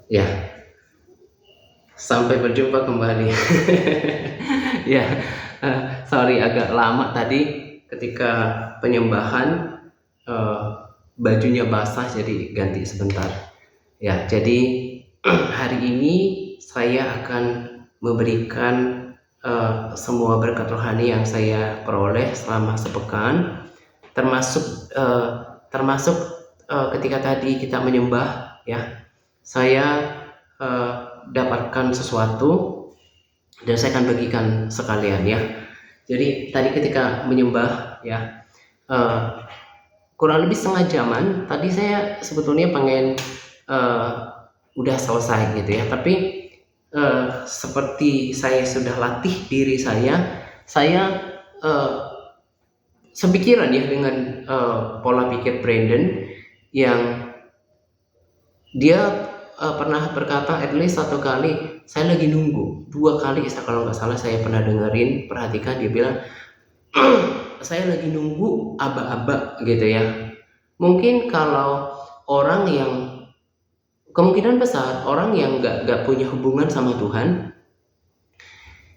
Ya, sampai berjumpa kembali. Ya, sorry agak lama tadi ketika penyembahan, eh, bajunya basah jadi ganti sebentar. Ya, jadi hari ini saya akan memberikan semua berkat rohani yang saya peroleh selama sepekan, termasuk termasuk ketika tadi kita menyembah, ya. Saya eh, dapatkan sesuatu dan saya akan bagikan sekalian, ya. Jadi tadi ketika menyembah, ya, eh, kurang lebih setengah jaman tadi saya sebetulnya pengen eh, udah selesai gitu, ya, tapi seperti saya sudah latih diri saya eh, sepikiran ya dengan pola pikir Brandon yang dia pernah berkata at least satu kali, saya lagi nunggu, dua kali kalau nggak salah saya pernah dengerin, perhatikan dia bilang saya lagi nunggu aba-aba gitu, ya. Mungkin kalau orang yang kemungkinan besar orang yang nggak punya hubungan sama Tuhan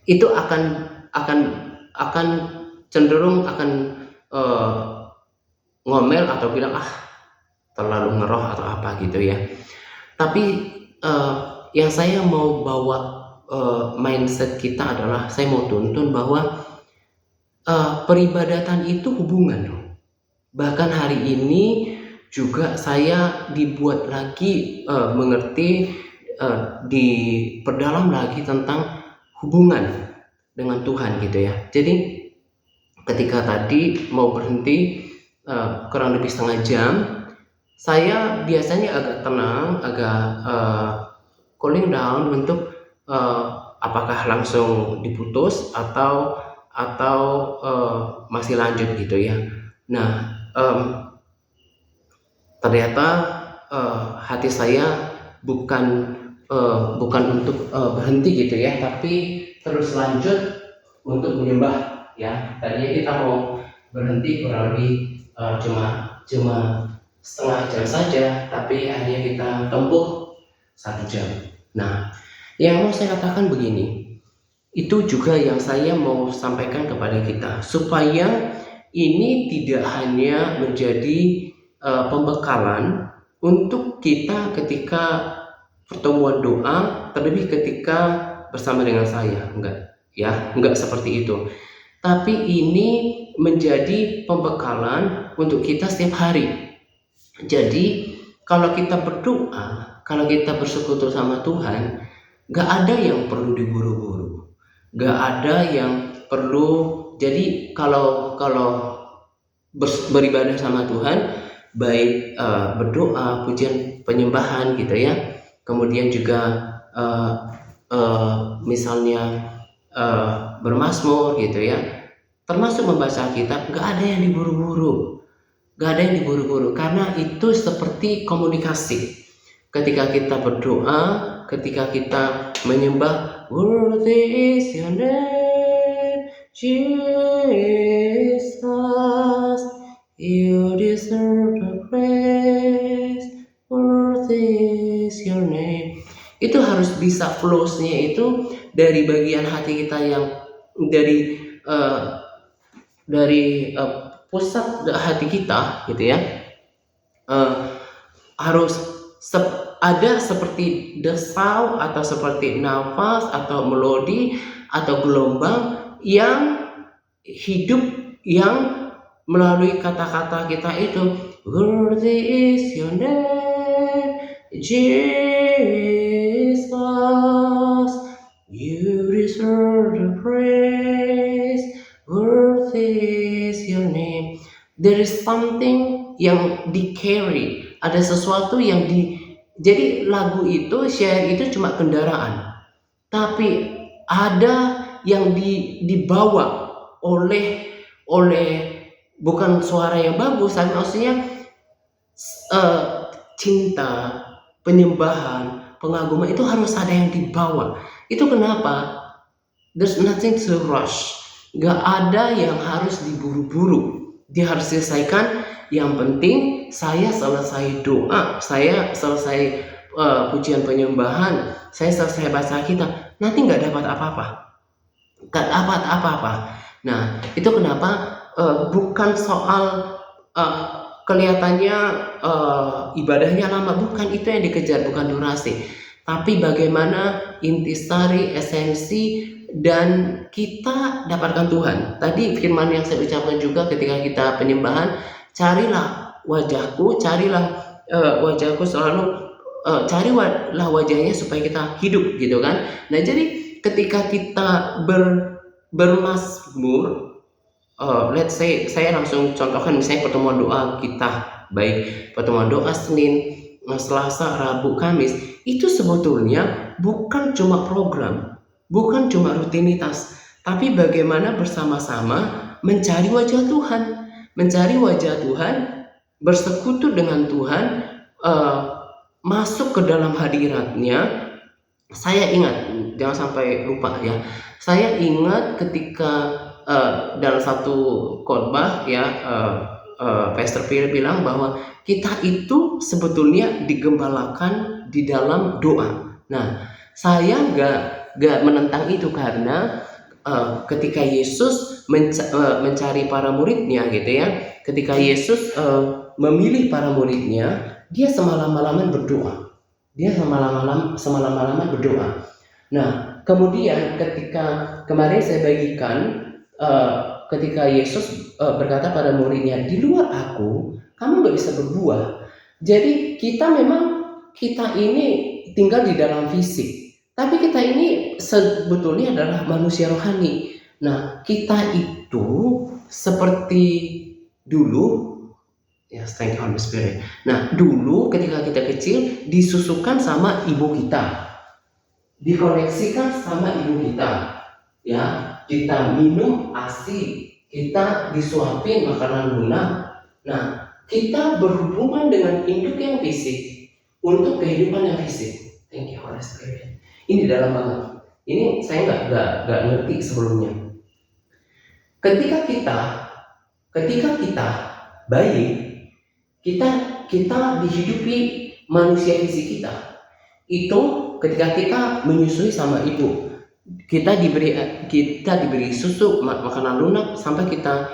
itu akan akan cenderung akan eh, ngomel atau bilang terlalu ngeroh atau apa gitu, ya. Tapi eh, yang saya mau bawa mindset kita adalah saya mau tuntun bahwa peribadatan itu hubungan. Bahkan hari ini juga saya dibuat lagi mengerti, diperdalam lagi tentang hubungan dengan Tuhan gitu, ya. Jadi ketika tadi mau berhenti kurang lebih setengah jam, saya biasanya agak tenang, agak cooling down untuk apakah langsung diputus atau masih lanjut gitu, ya. Nah, ternyata hati saya bukan untuk berhenti gitu, ya, tapi terus lanjut untuk menyembah, ya. Tadinya kita mau berhenti kurang lebih cuma setengah jam saja, tapi akhirnya kita tempuh 1 jam. Nah, yang mau saya katakan begini, itu juga yang saya mau sampaikan kepada kita, supaya ini tidak hanya menjadi pembekalan untuk kita ketika pertemuan doa, terlebih ketika bersama dengan saya, enggak seperti itu. Tapi ini menjadi pembekalan untuk kita setiap hari. Jadi kalau kita berdoa, kalau kita bersekutu sama Tuhan, gak ada yang perlu diburu-buru, gak ada yang perlu. Jadi kalau beribadah sama Tuhan, baik berdoa, pujian, penyembahan gitu, ya. Kemudian juga misalnya bermazmur gitu, ya. Termasuk membaca kitab, gak ada yang diburu-buru. Gak ada yang diburu-buru, karena itu seperti komunikasi. Ketika kita berdoa, ketika kita menyembah, worthy is your name, Jesus, you deserve the praise, worthy is your name. Itu harus bisa flow-nya itu dari bagian hati kita yang dari pusat hati kita gitu, ya. Harus ada seperti desau atau seperti nafas atau melodi atau gelombang yang hidup, yang melalui kata-kata kita itu, worthy is your name, Jesus, you deserve the praise, worthy is your name. There is something yang di carry, ada sesuatu yang jadi lagu itu, share itu cuma kendaraan, tapi ada yang dibawa oleh bukan suara yang bagus, tapi maksudnya cinta, penyembahan, pengaguman itu harus ada yang dibawa. Itu kenapa? There's nothing to rush. Gak ada yang harus diburu-buru. Dia harus selesaikan. Yang penting saya selesai doa, saya selesai pujian penyembahan, saya selesai baca Alkitab, nanti nggak dapat apa-apa. Nggak dapat apa-apa. Nah, itu kenapa bukan soal kelihatannya ibadahnya lama, bukan itu yang dikejar, bukan durasi, tapi bagaimana intisari, esensi, dan kita dapatkan Tuhan. Tadi firman yang saya ucapkan juga ketika kita penyembahan, carilah wajahku, wajahku selalu, carilah wajahnya supaya kita hidup, gitu kan. Nah, jadi ketika kita bermazmur, let's say saya langsung contohkan misalnya pertemuan doa kita, baik pertemuan doa Senin, Selasa, Rabu, Kamis, itu sebetulnya bukan cuma program, bukan cuma rutinitas, tapi bagaimana bersama-sama mencari wajah Tuhan, bersekutu dengan Tuhan, masuk ke dalam hadiratnya. Saya ingat, jangan sampai lupa ya, saya ingat ketika dalam satu khotbah ya, Pastor Pierre bilang bahwa kita itu sebetulnya digembalakan di dalam doa. Nah, saya gak menentang itu karena ketika Yesus mencari para muridnya, gitu ya, ketika Yesus memilih para muridnya, dia semalam-malaman berdoa. Nah, kemudian ketika kemarin saya bagikan, ketika Yesus berkata pada muridnya, di luar aku, kamu gak bisa berbuah. Jadi kita ini tinggal di dalam fisik, tapi kita ini sebetulnya adalah manusia rohani. Nah, kita itu seperti dulu, yes, thank you Holy Spirit. Nah, dulu ketika kita kecil disusukan sama ibu kita, dikoneksikan sama ibu kita, ya, kita minum ASI, kita disuapin makanan lunak. Nah, kita berhubungan dengan induk yang fisik untuk kehidupan yang fisik. Thank you Holy Spirit. Ini dalam banget. Ini saya nggak ngerti sebelumnya. Ketika kita bayi, kita dihidupi manusia fisik kita. Itu ketika kita menyusui sama ibu, kita diberi susu, makanan lunak, sampai kita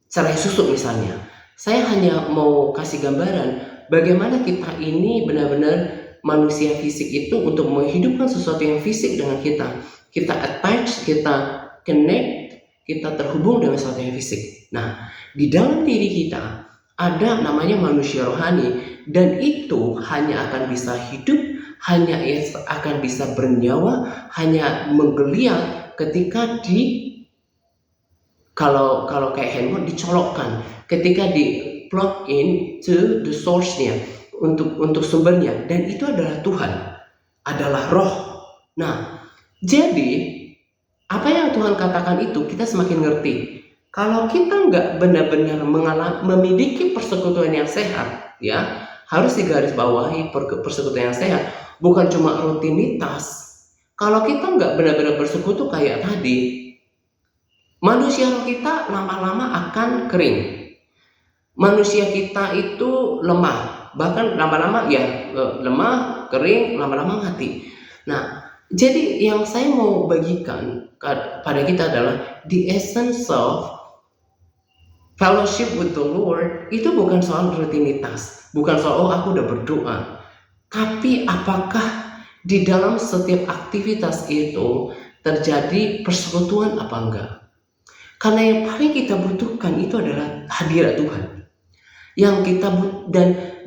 cerai susu misalnya. Saya hanya mau kasih gambaran bagaimana kita ini benar-benar manusia fisik itu untuk menghidupkan sesuatu yang fisik dengan kita. Kita attach, kita connect, kita terhubung dengan sesuatu yang fisik. Nah, di dalam diri kita ada namanya manusia rohani, dan itu hanya akan bisa hidup, hanya akan bisa bernyawa, hanya menggeliat ketika kalau kayak handphone dicolokkan, ketika di plug in to the source-nya, untuk sumbernya, dan itu adalah Tuhan, adalah roh. Nah, jadi apa yang Tuhan katakan itu kita semakin ngerti. Kalau kita nggak benar-benar memiliki persekutuan yang sehat, ya, harus digarisbawahi persekutuan yang sehat, bukan cuma rutinitas. Kalau kita nggak benar-benar bersekutu kayak tadi, manusia roh kita lama-lama akan kering. Manusia kita itu lemah, bahkan lama-lama ya lemah, kering, lama-lama mati. Nah, jadi yang saya mau bagikan pada kita adalah the essence of fellowship with the Lord itu bukan soal rutinitas, bukan soal aku udah berdoa, tapi apakah di dalam setiap aktivitas itu terjadi persekutuan apa enggak? Karena yang paling kita butuhkan itu adalah hadirat Tuhan. Yang kita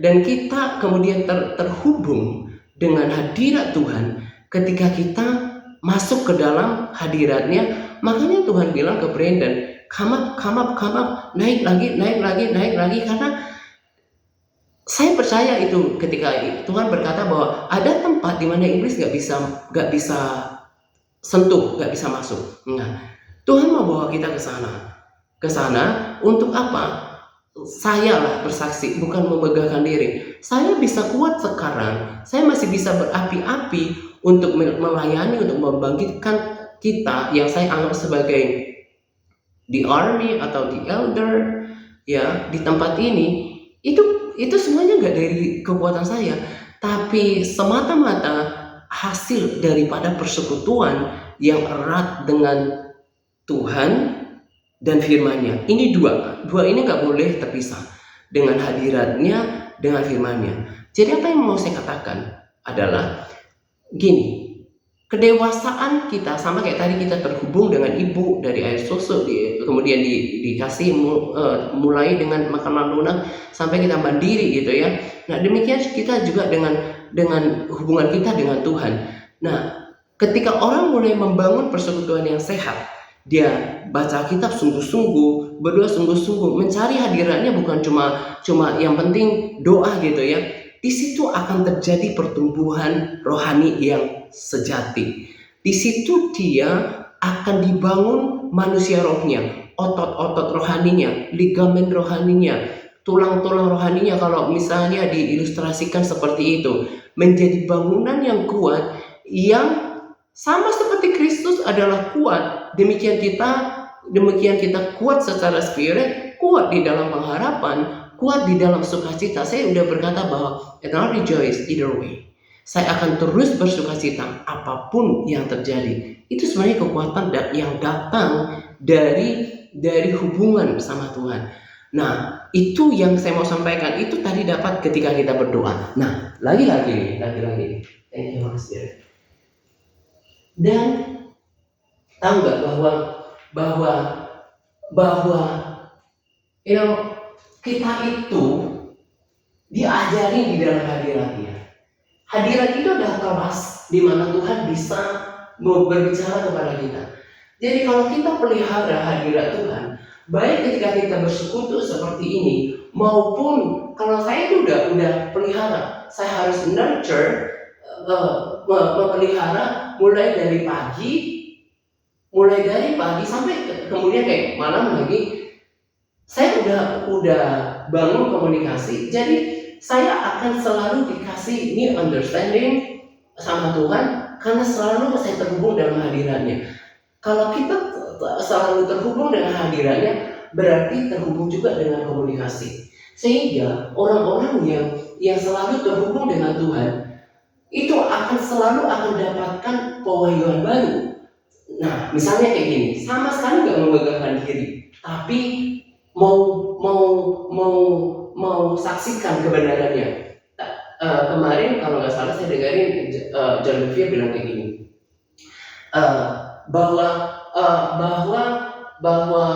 dan kita kemudian terhubung dengan hadirat Tuhan ketika kita masuk ke dalam hadiratnya. Makanya Tuhan bilang ke Brandon, come up, naik lagi, karena saya percaya itu ketika Tuhan berkata bahwa ada tempat di mana iblis nggak bisa sentuh, nggak bisa masuk. Nah, Tuhan mau bawa kita ke sana untuk apa? Saya lah bersaksi, bukan memegahkan diri. Saya bisa kuat sekarang, saya masih bisa berapi-api untuk melayani, untuk membangkitkan kita yang saya anggap sebagai the army atau the elder, ya, di tempat ini. Itu semuanya nggak dari kekuatan saya, tapi semata-mata hasil daripada persekutuan yang erat dengan Tuhan dan firman-Nya. Ini dua ini nggak boleh terpisah dengan hadiratnya, dengan firman-Nya. Jadi apa yang mau saya katakan adalah gini, kedewasaan kita sama kayak tadi kita terhubung dengan ibu dari air susu, kemudian dikasih mulai dengan makanan lunak sampai kita mandiri gitu ya. Nah demikian kita juga dengan hubungan kita dengan Tuhan. Nah ketika orang mulai membangun persekutuan yang sehat, dia baca kitab sungguh-sungguh, berdoa sungguh-sungguh, mencari hadiratnya bukan cuma yang penting doa gitu ya. Di situ akan terjadi pertumbuhan rohani yang sejati. Di situ dia akan dibangun manusia rohnya, otot-otot rohaninya, ligamen rohaninya, tulang-tulang rohaninya, kalau misalnya diilustrasikan seperti itu, menjadi bangunan yang kuat, yang sama seperti Kristus adalah kuat. Demikian kita kuat secara spirit, kuat di dalam pengharapan, kuat di dalam sukacita. Saya udah berkata bahwa eternal rejoice either way. Saya akan terus bersukacita apapun yang terjadi. Itu sebenarnya kekuatan yang datang dari hubungan bersama Tuhan. Nah, itu yang saya mau sampaikan. Itu tadi dapat ketika kita berdoa. Nah, lagi-lagi. Thank you, Holy Spirit. Dan tahu nggak bahwa kita itu diajari di dalam hadiratnya. Hadirat itu adalah kelas di mana Tuhan bisa berbicara kepada kita. Jadi kalau kita pelihara hadirat Tuhan, baik ketika kita bersekutu seperti ini, maupun kalau saya itu udah pelihara, saya harus nurture, memelihara mulai dari pagi sampai kemudian kayak malam lagi. Saya udah bangun komunikasi, jadi saya akan selalu dikasih ini understanding sama Tuhan karena selalu saya terhubung dengan hadiratnya. Kalau kita selalu terhubung dengan hadiratnya, berarti terhubung juga dengan komunikasi. Sehingga orang-orang yang selalu terhubung dengan Tuhan itu selalu akan dapatkan pewahyuan baru. Nah, misalnya kayak gini, sama sekali nggak memegahkan diri, tapi mau saksikan kebenarannya. Kemarin kalau nggak salah saya dengarin John Bevere bilang kayak gini, bahwa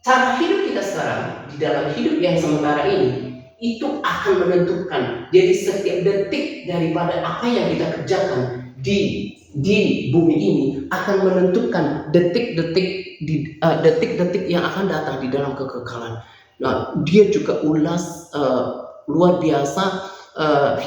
cara hidup kita sekarang di dalam hidup yang sementara ini itu akan menentukan. Jadi setiap detik daripada apa yang kita kerjakan di bumi ini akan menentukan detik-detik yang akan datang di dalam kekekalan. Nah, dia juga ulas luar biasa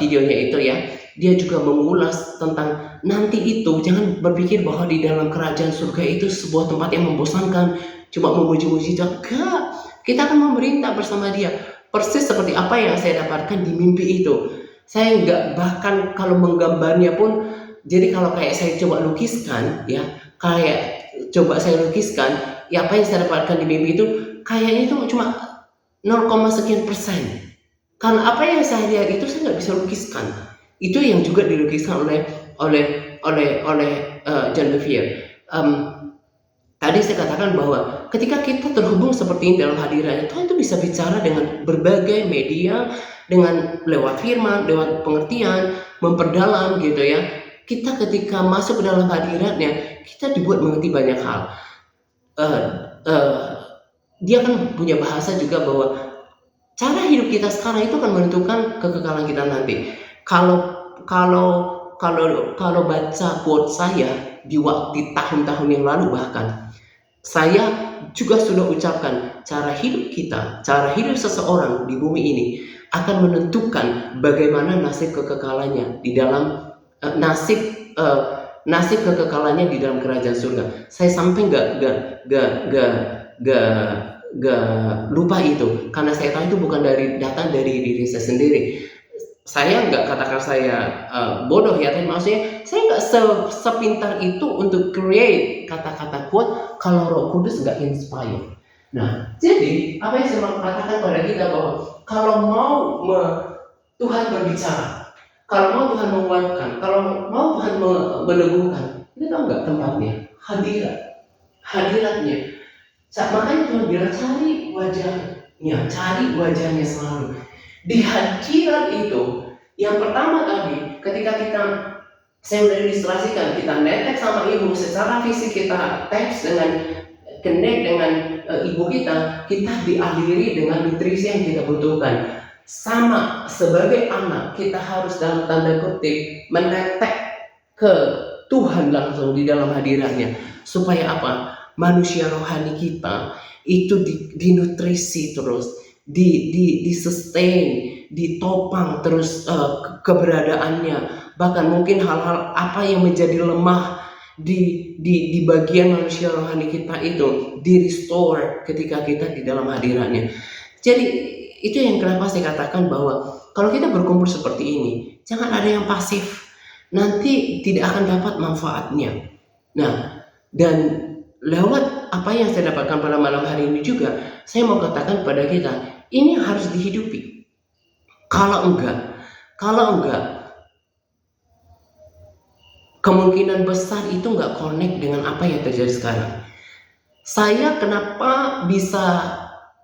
videonya itu ya. Dia juga mengulas tentang nanti itu. Jangan berpikir bahwa di dalam kerajaan surga itu sebuah tempat yang membosankan, cuma memuji-muji. Enggak, kita akan memerintah bersama dia. Persis seperti apa yang saya dapatkan di mimpi itu. Saya enggak, bahkan kalau menggambarnya pun, jadi kalau kayak saya coba lukiskan ya, ya apa yang saya dapatkan di mimpi itu kayaknya itu cuma 0, sekian persen. Karena apa yang saya lihat itu saya nggak bisa lukiskan. Itu yang juga dilukiskan oleh John Bevere. Tadi saya katakan bahwa ketika kita terhubung seperti ini dalam hadiratnya, Tuhan itu bisa bicara dengan berbagai media, dengan lewat firman, lewat pengertian, memperdalam gitu ya. Kita ketika masuk ke dalam hadiratnya, kita dibuat mengerti banyak hal. Dia kan punya bahasa juga bahwa cara hidup kita sekarang itu akan menentukan kekekalan kita nanti. Kalau baca quote saya di tahun-tahun yang lalu, bahkan saya juga sudah ucapkan, cara hidup seseorang di bumi ini akan menentukan bagaimana nasib kekekalannya di dalam nasib kekekalannya di dalam kerajaan surga. Saya sampai gak lupa itu, karena saya tahu itu bukan datang dari diri saya sendiri. Saya nggak katakan saya bodoh ya, tapi maksudnya saya nggak sepintar itu untuk create kata-kata quote kalau Roh Kudus nggak inspire. Nah, jadi apa yang saya mau katakan pada kita bahwa Kalau Tuhan berbicara, kalau mau Tuhan menguatkan, kalau mau Tuhan meneguhkan, kita tahu nggak tempatnya? Hadiratnya. Makanya Tuhan bilang cari wajahnya selalu. Di hadirat itu, yang pertama tadi, ketika saya udah ilustrasikan, kita netek sama ibu secara fisik, kita teks connect dengan ibu kita dialiri dengan nutrisi yang kita butuhkan. Sama sebagai anak, kita harus dalam tanda kutip menetek ke Tuhan langsung di dalam hadiratnya, supaya apa? Manusia rohani kita itu dinutrisi terus, di sustain, ditopang terus keberadaannya. Bahkan mungkin hal-hal apa yang menjadi lemah di bagian manusia rohani kita itu di restore ketika kita di dalam hadiratnya. Jadi itu yang kenapa saya katakan bahwa kalau kita berkumpul seperti ini, jangan ada yang pasif, nanti tidak akan dapat manfaatnya. Nah, dan lewat apa yang saya dapatkan pada malam hari ini juga, saya mau katakan pada kita, ini harus dihidupi. Kalau enggak, kemungkinan besar itu enggak connect dengan apa yang terjadi sekarang. Saya kenapa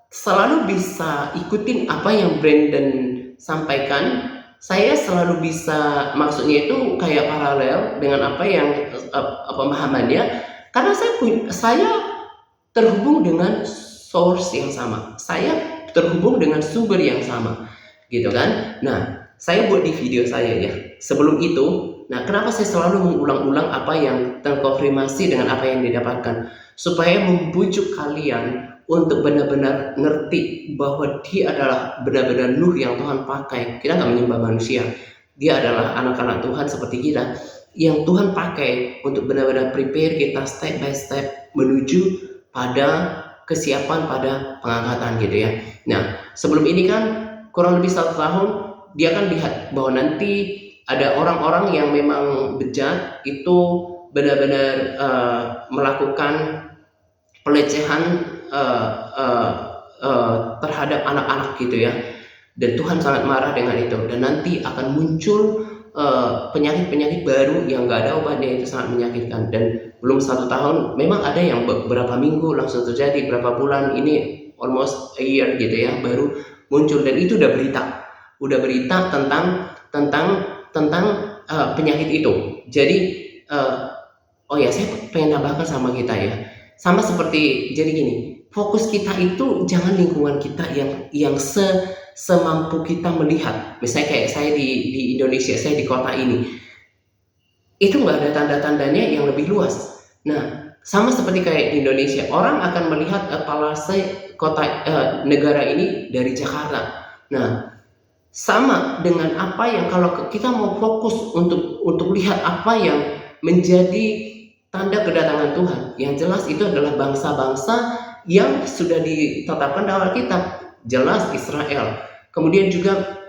selalu bisa ikutin apa yang Brandon sampaikan, saya selalu bisa, maksudnya itu kayak paralel dengan apa yang pemahamannya, karena saya terhubung dengan source yang sama, saya terhubung dengan sumber yang sama, gitu kan. Nah, saya buat di video saya ya, sebelum itu, nah kenapa saya selalu mengulang-ulang apa yang terkonfirmasi dengan apa yang didapatkan, supaya membujuk kalian untuk benar-benar ngerti bahwa dia adalah benar-benar Nuh yang Tuhan pakai. Kita nggak menyembah manusia, dia adalah anak-anak Tuhan seperti kita, yang Tuhan pakai untuk benar-benar prepare kita step by step menuju pada kesiapan pada pengangkatan gitu ya. Nah, sebelum ini kan kurang lebih 1 tahun dia kan lihat bahwa nanti ada orang-orang yang memang bejat itu benar-benar melakukan pelecehan terhadap anak-anak gitu ya. Dan Tuhan sangat marah dengan itu, dan nanti akan muncul penyakit-penyakit baru yang nggak ada obatnya, itu sangat menyakitkan. Dan belum 1 tahun, memang ada yang beberapa minggu langsung terjadi, berapa bulan, ini almost a year gitu ya, baru muncul. Dan itu udah berita tentang penyakit itu. Jadi saya pengen tambahkan sama kita ya, sama seperti, jadi gini, fokus kita itu jangan lingkungan kita yang semampu kita melihat. Misalnya kayak saya di Indonesia, saya di kota ini, itu nggak ada tanda-tandanya yang lebih luas. Nah, sama seperti kayak di Indonesia, orang akan melihat palase kota negara ini dari Jakarta. Nah, sama dengan apa yang kalau kita mau fokus untuk lihat apa yang menjadi tanda kedatangan Tuhan, yang jelas itu adalah bangsa-bangsa yang sudah ditetapkan dalam Alkitab. Jelas Israel, kemudian juga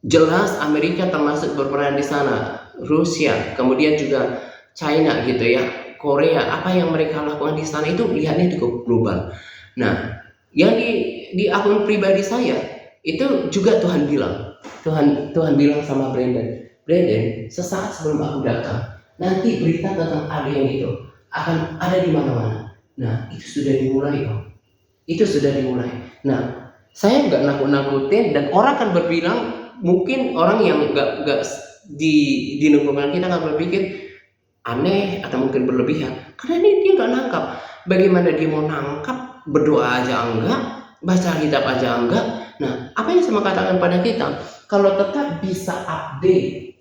jelas Amerika termasuk berperan di sana, Rusia, kemudian juga China gitu ya, Korea. Apa yang mereka lakukan di sana itu lihatnya cukup global. Nah, yang di akun pribadi saya itu juga Tuhan bilang sama Brandon, sesaat sebelum aku datang, nanti berita tentang ada yang itu akan ada di mana-mana. Nah, itu sudah dimulai kok. Nah, saya nggak nakut-nakutin, dan orang akan berbilang, mungkin orang yang nggak di lingkungan kita akan berpikir aneh atau mungkin berlebihan, karena ini dia nggak nangkap. Bagaimana dia mau nangkap? Berdoa aja enggak, baca kitab aja enggak. Nah, apa yang saya mau katakan pada kita, kalau tetap bisa update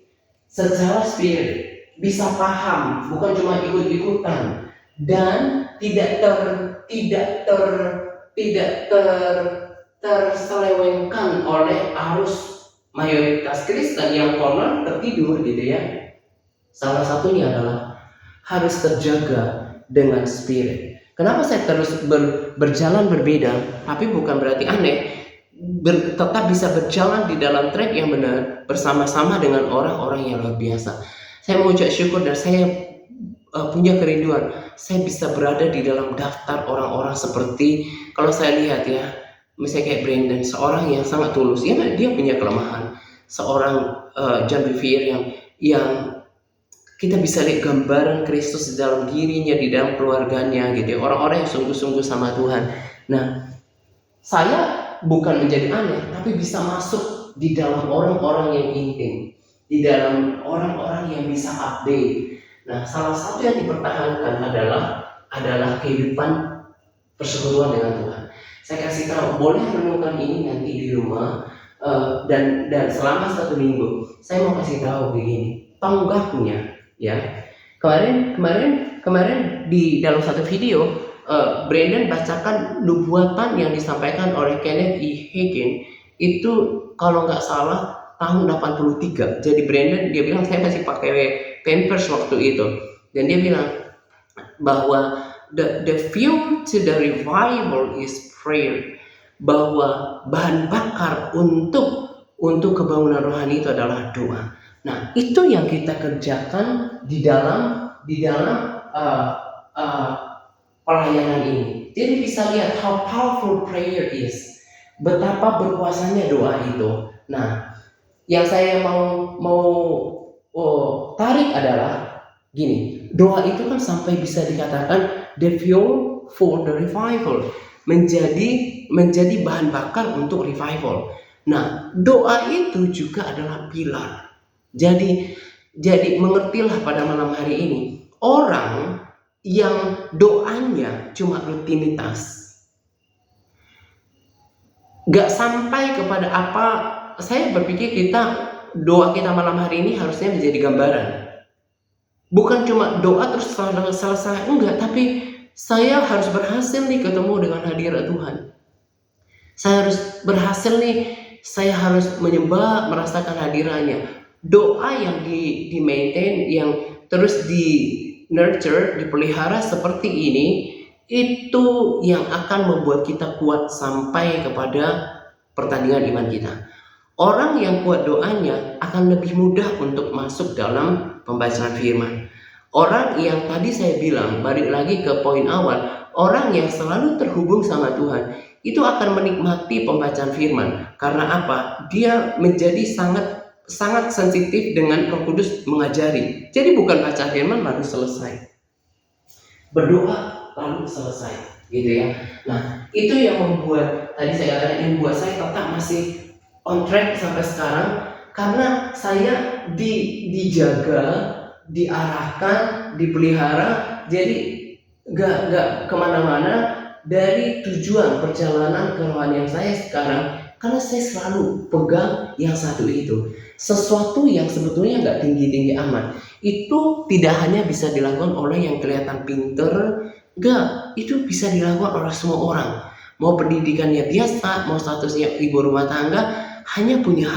secara spirit, bisa paham, bukan cuma ikut-ikutan, dan tidak terselewengkan oleh arus mayoritas Kristen yang konon tertidur gitu ya. Salah satunya adalah harus terjaga dengan spirit. Kenapa saya terus berjalan berbeda, tapi bukan berarti aneh, tetap bisa berjalan di dalam track yang benar bersama-sama dengan orang-orang yang luar biasa. Saya mengucap syukur, dan saya punya kerinduan saya bisa berada di dalam daftar orang-orang seperti, kalau saya lihat ya, misalnya kayak Brandon, seorang yang sangat tulus, ya dia punya kelemahan. Seorang John Bevere yang kita bisa lihat gambaran Kristus di dalam dirinya, di dalam keluarganya gitu. Orang-orang yang sungguh-sungguh sama Tuhan. Nah, saya bukan menjadi aneh, tapi bisa masuk di dalam orang-orang yang intim, di dalam orang-orang yang bisa update. Nah, salah satu yang dipertahankan adalah kehidupan persekutuan dengan Tuhan. Saya kasih tahu, boleh renungkan ini nanti di rumah, dan selama 1 minggu saya mau kasih tahu begini, tonggaknya ya. Kemarin di dalam satu video, Brandon bacakan nubuatan yang disampaikan oleh Kenneth E. Hagin itu kalau nggak salah tahun 83. Jadi Brandon dia bilang, saya masih pakai Pampers waktu itu, dan dia bilang bahwa the fuel to the revival is prayer, bahwa bahan bakar untuk kebangunan rohani itu adalah doa. Nah, itu yang kita kerjakan di dalam pelayanan ini. Jadi bisa lihat how powerful prayer is, betapa berkuasanya doa itu. Nah, yang saya mau tarik adalah gini, doa itu kan sampai bisa dikatakan the fuel for the revival, menjadi bahan bakar untuk revival. Nah, doa itu juga adalah pilar. Jadi mengertilah pada malam hari ini, orang yang doanya cuma rutinitas, gak sampai kepada apa. Saya berpikir doa kita malam hari ini harusnya menjadi gambaran, bukan cuma doa terus selesai, enggak, tapi saya harus berhasil nih ketemu dengan hadirat Tuhan. Saya harus berhasil nih, saya harus menyembah, merasakan hadirannya. Doa yang di maintain, yang terus di nurture, dipelihara seperti ini, itu yang akan membuat kita kuat sampai kepada pertandingan iman kita. Orang yang kuat doanya akan lebih mudah untuk masuk dalam pembacaan firman. Orang yang tadi saya bilang, balik lagi ke poin awal, orang yang selalu terhubung sama Tuhan itu akan menikmati pembacaan firman. Karena apa? Dia menjadi sangat sensitif dengan Roh Kudus mengajari. Jadi bukan baca firman lalu selesai, berdoa lalu selesai, gitu ya. Nah, itu yang membuat tadi saya katakan, yang membuat saya tetap masih on track sampai sekarang, karena saya dijaga, diarahkan, dipelihara. Jadi gak kemana-mana dari tujuan perjalanan kerohanian saya sekarang, karena saya selalu pegang yang satu itu. Sesuatu yang sebetulnya gak tinggi-tinggi amat, itu tidak hanya bisa dilakukan oleh yang kelihatan pinter, gak, itu bisa dilakukan oleh semua orang. Mau pendidikannya biasa, mau statusnya ibu rumah tangga, hanya punya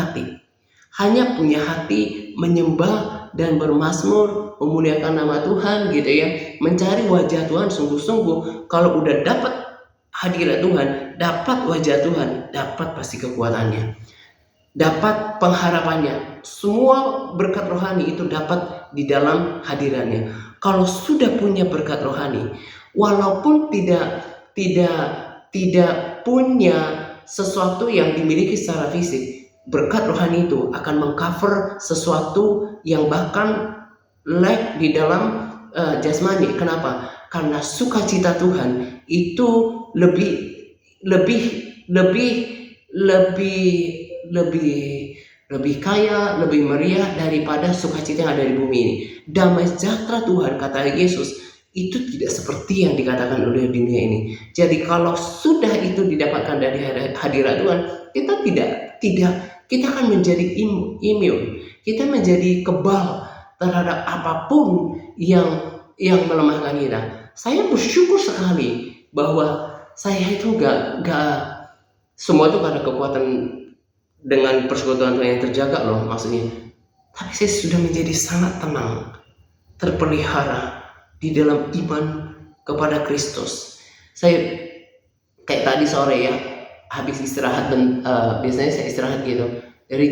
hati menyembah dan bermazmur, memuliakan nama Tuhan, gitu ya, mencari wajah Tuhan sungguh-sungguh. Kalau udah dapat hadirat Tuhan, dapat wajah Tuhan, dapat pasti kekuatannya, dapat pengharapannya. Semua berkat rohani itu dapat di dalam hadirannya. Kalau sudah punya berkat rohani, walaupun tidak punya sesuatu yang dimiliki secara fisik, berkat rohani itu akan mengcover sesuatu yang bahkan lack di dalam jasmani. Kenapa? Karena sukacita Tuhan itu lebih kaya, lebih meriah daripada sukacita yang ada di bumi ini. Damai sejahtera Tuhan, kata Yesus, itu tidak seperti yang dikatakan oleh dunia ini. Jadi kalau sudah itu didapatkan dari hadirat Tuhan, kita akan menjadi imun, kita menjadi kebal terhadap apapun yang melemahkan kita. Saya bersyukur sekali bahwa saya itu gak semua itu karena kekuatan dengan persekutuan Tuhan yang terjaga loh, maksudnya. Tapi saya sudah menjadi sangat tenang, terpelihara di dalam iman kepada Kristus. Saya kayak tadi sore ya, habis istirahat, dan biasanya saya istirahat gitu, dari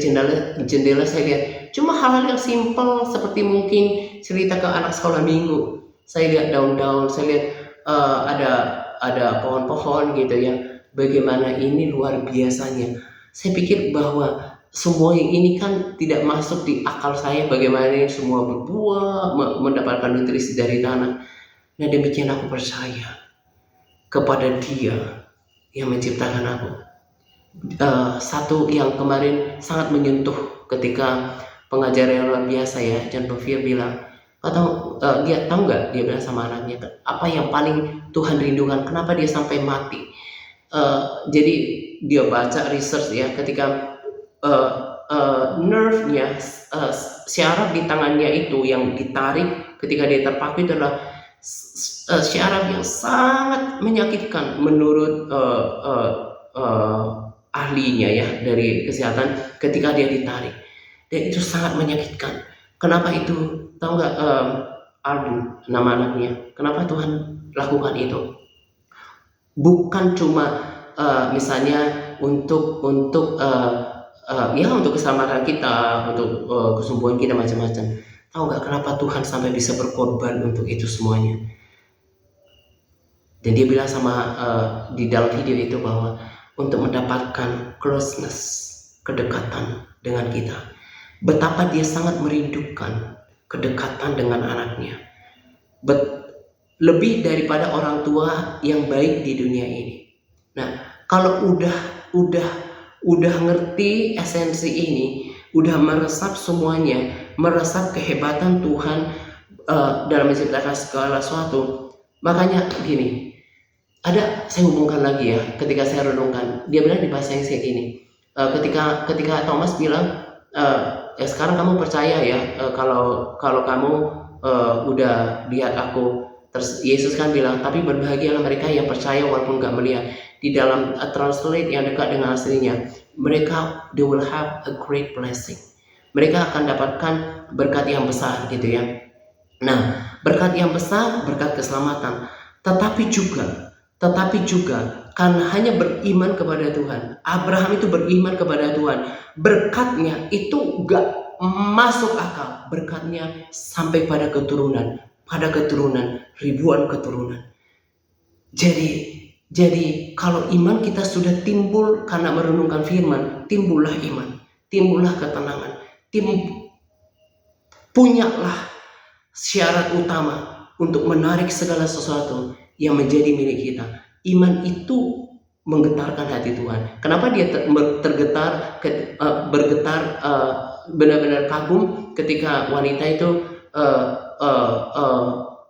jendela saya lihat cuma hal-hal yang simpel, seperti mungkin cerita ke anak sekolah minggu. Saya lihat daun-daun, saya lihat ada pohon-pohon gitu ya, bagaimana ini luar biasanya. Saya pikir bahwa semua yang ini kan tidak masuk di akal saya, bagaimana ini semua berbuah, mendapatkan nutrisi dari tanah. Nah, demikian aku percaya kepada Dia yang menciptakan aku. Satu yang kemarin sangat menyentuh ketika pengajar yang luar biasa ya, John Bevere bilang, dia tahu nggak, dia bilang sama anaknya, apa yang paling Tuhan rindukan, kenapa dia sampai mati. Jadi dia baca research ya, ketika nerve-nya, syaraf di tangannya itu yang ditarik ketika dia terpaku itu adalah syaraf yang sangat menyakitkan menurut ahlinya ya dari kesehatan ketika dia ditarik, dan itu sangat menyakitkan. Kenapa itu? Tahu nggak, Arden nama anaknya, kenapa Tuhan lakukan itu? Bukan cuma misalnya untuk ya untuk keselamatan kita, untuk kesembuhan kita macam-macam. Tahu nggak kenapa Tuhan sampai bisa berkorban untuk itu semuanya? Dan dia bilang sama di dalam video itu bahwa untuk mendapatkan closeness, kedekatan dengan kita, betapa dia sangat merindukan kedekatan dengan anaknya, lebih daripada orang tua yang baik di dunia ini. Nah, kalau udah ngerti esensi ini, udah meresap semuanya, meresap kehebatan Tuhan dalam menciptakan segala sesuatu, makanya gini, saya hubungkan lagi ya, ketika saya renungkan, dia bilang di bahasa yang kayak gini, ketika Thomas bilang, ya sekarang kamu percaya ya, kalau kamu udah lihat aku. Terus Yesus kan bilang, tapi berbahagialah mereka yang percaya walaupun gak melihat. Di dalam translate yang dekat dengan aslinya, mereka, they will have a great blessing. Mereka akan dapatkan berkat yang besar gitu ya. Nah, berkat yang besar, berkat keselamatan, tetapi juga karena hanya beriman kepada Tuhan. Abraham itu beriman kepada Tuhan, berkatnya itu gak masuk akal. Berkatnya sampai pada keturunan, ribuan keturunan. Jadi kalau iman kita sudah timbul karena merenungkan firman, timbullah iman, timbullah ketenangan, punyalah syarat utama untuk menarik segala sesuatu yang menjadi milik kita. Iman itu menggetarkan hati Tuhan. Kenapa dia tergetar, bergetar, benar-benar kagum ketika wanita itu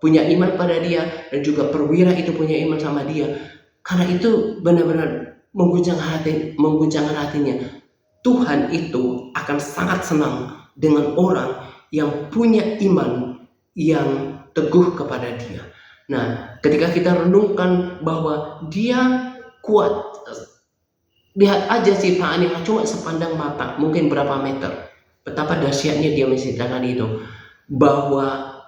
punya iman pada dia, dan juga perwira itu punya iman sama dia. Karena itu benar-benar mengguncangkan hatinya. Tuhan itu akan sangat senang dengan orang yang punya iman yang teguh kepada dia. Nah, ketika kita renungkan bahwa dia kuat, lihat aja ciptaannya cuma sepandang mata, mungkin berapa meter, betapa dahsyatnya dia menciptakan itu. Bahwa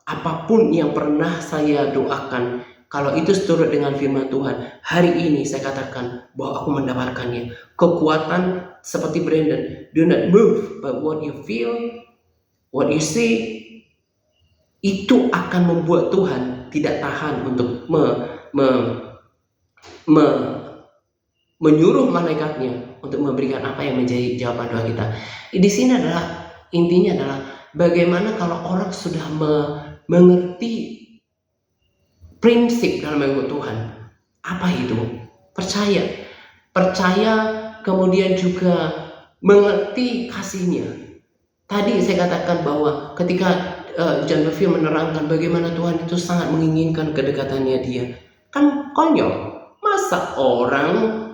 apapun yang pernah saya doakan, kalau itu seturut dengan firman Tuhan, hari ini saya katakan bahwa aku mendapatkannya. Kekuatan seperti Brandon, do not move, but what you feel, what you see, itu akan membuat Tuhan tidak tahan untuk menyuruh malaikatnya untuk memberikan apa yang menjadi jawaban doa kita. Di sini intinya adalah bagaimana kalau orang sudah mengerti prinsip dalam mengikut Tuhan. Apa itu? Percaya, kemudian juga mengerti kasihnya. Tadi saya katakan bahwa ketika John Bevere menerangkan bagaimana Tuhan itu sangat menginginkan kedekatannya dia. Kan konyol, masa orang-orang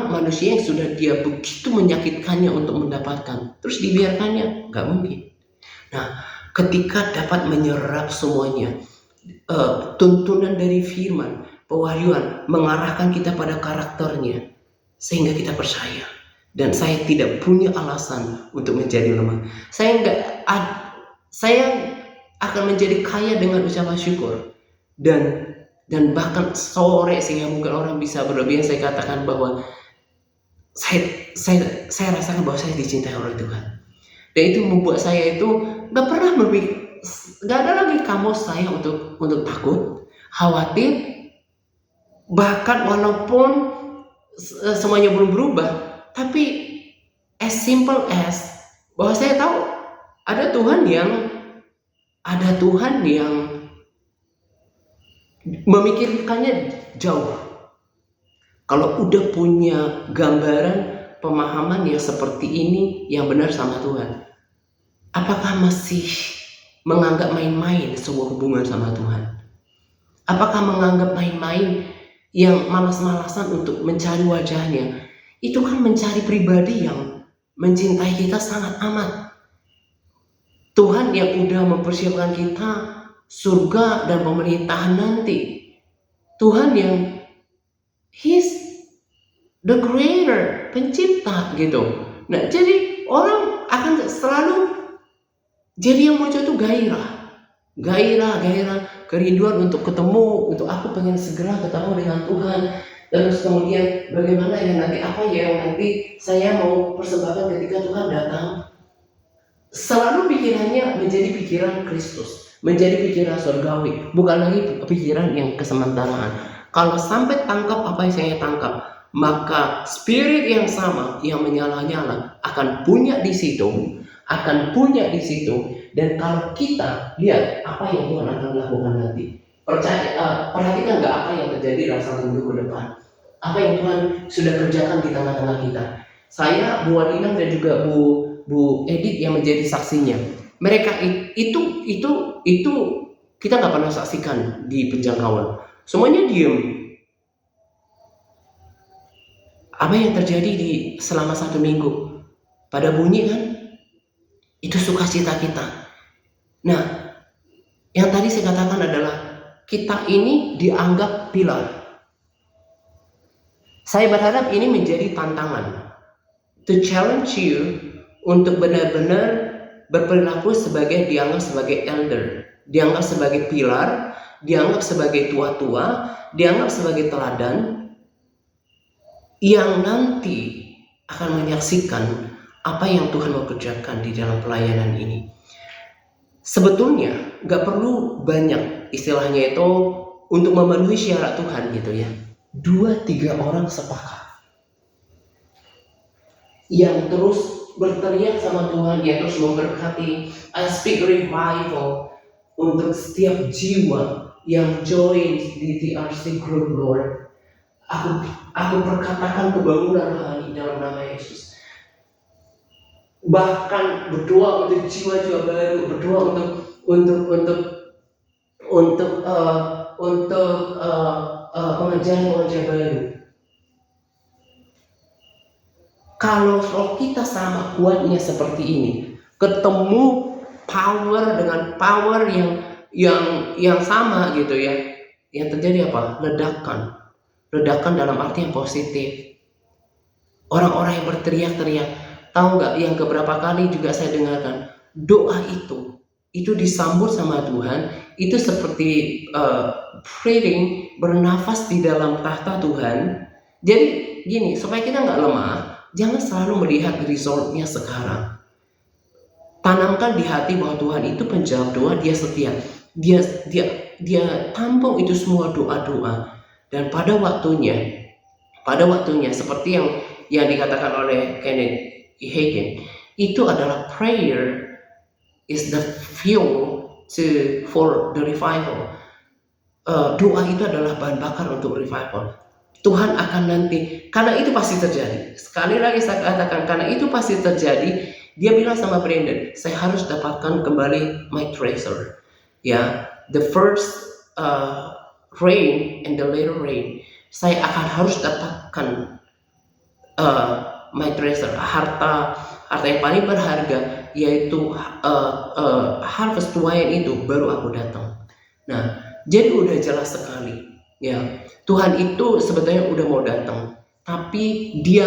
manusia yang sudah dia begitu menyakitkannya untuk mendapatkan, terus dibiarkannya? Gak mungkin. Nah, ketika dapat menyerap semuanya, tuntunan dari firman, pewahyuan mengarahkan kita pada karakternya, sehingga kita percaya. Dan saya tidak punya alasan untuk menjadi lemah. Saya akan menjadi kaya dengan ucapan syukur. Dan bahkan sore sehingga mungkin orang bisa berlebihan, saya katakan bahwa saya rasakan bahwa saya dicintai oleh Tuhan. Dan itu membuat saya itu gak ada lagi kamu saya untuk takut, khawatir, Bahkan walaupun semuanya belum berubah, tapi as simple as bahwa saya tahu ada Tuhan yang memikirkannya jauh. Kalau udah punya gambaran pemahaman yang seperti ini yang benar sama Tuhan, apakah masih menganggap main-main sebuah hubungan sama Tuhan? Apakah menganggap main-main yang malas-malasan untuk mencari wajahnya? Itu kan mencari pribadi yang mencintai kita sangat amat. Tuhan yang udah mempersiapkan kita surga dan pemerintahan nanti. Tuhan yang He's the creator, pencipta gitu. Nah, jadi orang akan selalu jadi yang muncul itu gairah, kerinduan untuk ketemu, untuk aku pengen segera ketemu dengan Tuhan. Terus kemudian bagaimana ya nanti, apa ya yang nanti saya mau persembahkan ketika Tuhan datang. Selalu pikirannya menjadi pikiran Kristus, menjadi pikiran surgawi, bukan lagi pikiran yang kesementaraan. Kalau sampai tangkap apa yang saya tangkap, maka spirit yang sama yang menyala-nyala akan punya di situ, dan kalau kita lihat apa yang Tuhan akan lakukan nanti, perhatikan nggak apa yang terjadi dalam 1 minggu ke depan, apa yang Tuhan sudah kerjakan di tengah-tengah kita. Saya, Bu Walina dan juga Bu Edith yang menjadi saksinya. Mereka itu kita nggak pernah saksikan di penjangkauan. Semuanya diem. Apa yang terjadi selama 1 minggu? Pada bunyi kan? Itu sukacita kita. Nah, yang tadi saya katakan adalah kita ini dianggap pilar. Saya berharap ini menjadi tantangan to challenge you untuk benar-benar berperilaku dianggap sebagai elder, dianggap sebagai pilar, dianggap sebagai tua-tua, dianggap sebagai teladan yang nanti akan menyaksikan apa yang Tuhan mau kerjakan di dalam pelayanan ini. Sebetulnya gak perlu banyak istilahnya itu untuk memenuhi syarat Tuhan gitu ya. 2-3 orang sepakat yang terus berteriak sama Tuhan, yang terus memberkati. I speak revival untuk setiap jiwa yang join di TRC Group, Lord. Aku perkatakan kebangunan rohani dalam nama Yesus. Bahkan berdoa untuk jiwa-jiwa baru, berdoa untuk pengajaran-pengajaran baru. Kalau kita sama kuatnya seperti ini, ketemu power dengan power yang sama gitu ya, yang terjadi apa? Ledakan dalam arti yang positif. Orang-orang yang berteriak-teriak, tahu nggak? Yang beberapa kali juga saya dengarkan doa itu disambut sama Tuhan, itu seperti breathing, bernafas di dalam tahta Tuhan. Jadi gini, supaya kita nggak lemah, jangan selalu melihat resultnya sekarang. Tanamkan di hati bahwa Tuhan itu penjawab doa, Dia setia. Dia tampung itu semua doa-doa, dan pada waktunya seperti yang dikatakan oleh Kenneth Hagin, itu adalah prayer is the fuel for the revival. Doa itu adalah bahan bakar untuk revival. Tuhan akan nanti, karena itu pasti terjadi. Sekali lagi saya katakan, karena itu pasti terjadi. Dia bilang sama Brandon, saya harus dapatkan kembali my treasure. Ya, the first rain and the later rain. Saya akan harus dapatkan my treasure, harta yang paling berharga, yaitu harvest tuayan itu baru aku datang. Nah, jadi udah jelas sekali ya, Tuhan itu sebetulnya udah mau datang, tapi dia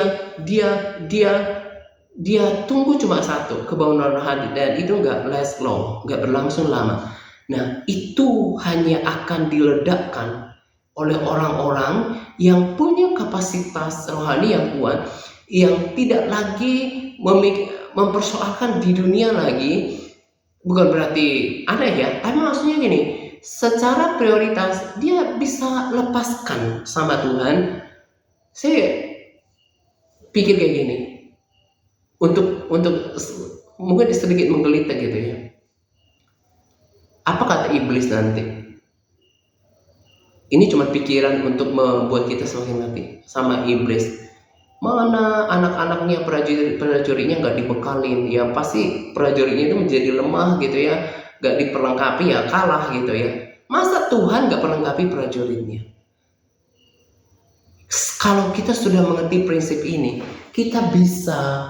tunggu cuma satu, kebangunan rohani, dan itu nggak last long, nggak berlangsung lama. Nah, itu hanya akan diledakkan oleh orang-orang yang punya kapasitas rohani yang kuat, yang tidak lagi mempersoalkan di dunia lagi. Bukan berarti aneh ya, tapi maksudnya gini, secara prioritas dia bisa lepaskan sama Tuhan. Saya pikir kayak gini, untuk mungkin sedikit menggelitik gitu ya. Apa kata iblis nanti? Ini cuma pikiran untuk membuat kita semakin mati sama iblis. Mana anak-anaknya prajuritnya nggak dibekalin, ya pasti prajuritnya itu menjadi lemah gitu ya, nggak diperlengkapi ya kalah gitu ya. Masa Tuhan nggak perlengkapi prajuritnya? Kalau kita sudah mengerti prinsip ini, kita bisa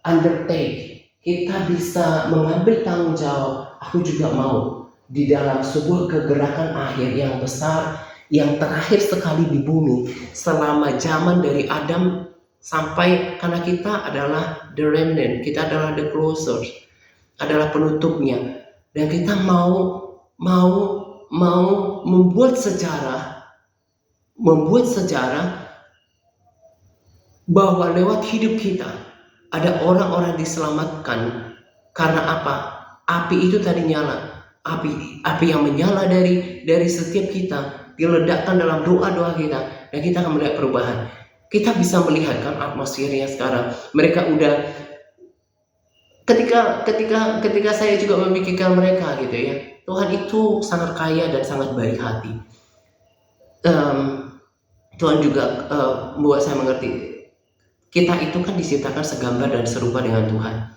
undertake, kita bisa mengambil tanggung jawab. Aku juga mau di dalam sebuah kegerakan akhir yang besar, yang terakhir sekali di bumi selama zaman dari Adam sampai, karena kita adalah the remnant, kita adalah the closers, adalah penutupnya, dan kita mau membuat sejarah bahwa lewat hidup kita ada orang-orang diselamatkan. Karena apa? Api itu tadi nyala, api yang menyala dari setiap kita diledakkan dalam doa-doa kita, dan kita akan melihat perubahan. Kita bisa melihat kan atmosfernya sekarang. Mereka udah ketika saya juga memikirkan mereka gitu ya. Tuhan itu sangat kaya dan sangat baik hati. Tuhan juga membuat saya mengerti, kita itu kan diciptakan segambar dan serupa dengan Tuhan.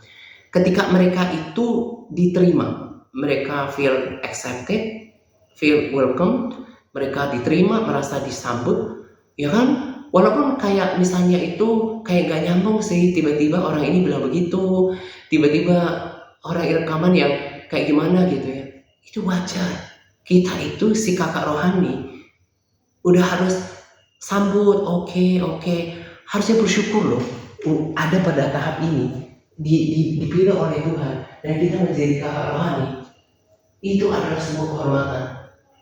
Ketika mereka itu diterima, mereka feel accepted, feel welcome, mereka diterima, merasa disambut, ya kan? Walaupun kayak misalnya itu kayak gak nyambung sih, tiba-tiba orang ini bilang begitu, tiba-tiba orang rekaman yang kayak gimana gitu ya, itu wajar. Kita itu si kakak rohani udah harus sambut, oke, harusnya bersyukur loh, ada pada tahap ini dipilih oleh Tuhan dan kita menjadi kakak rohani. Itu adalah sebuah kehormatan.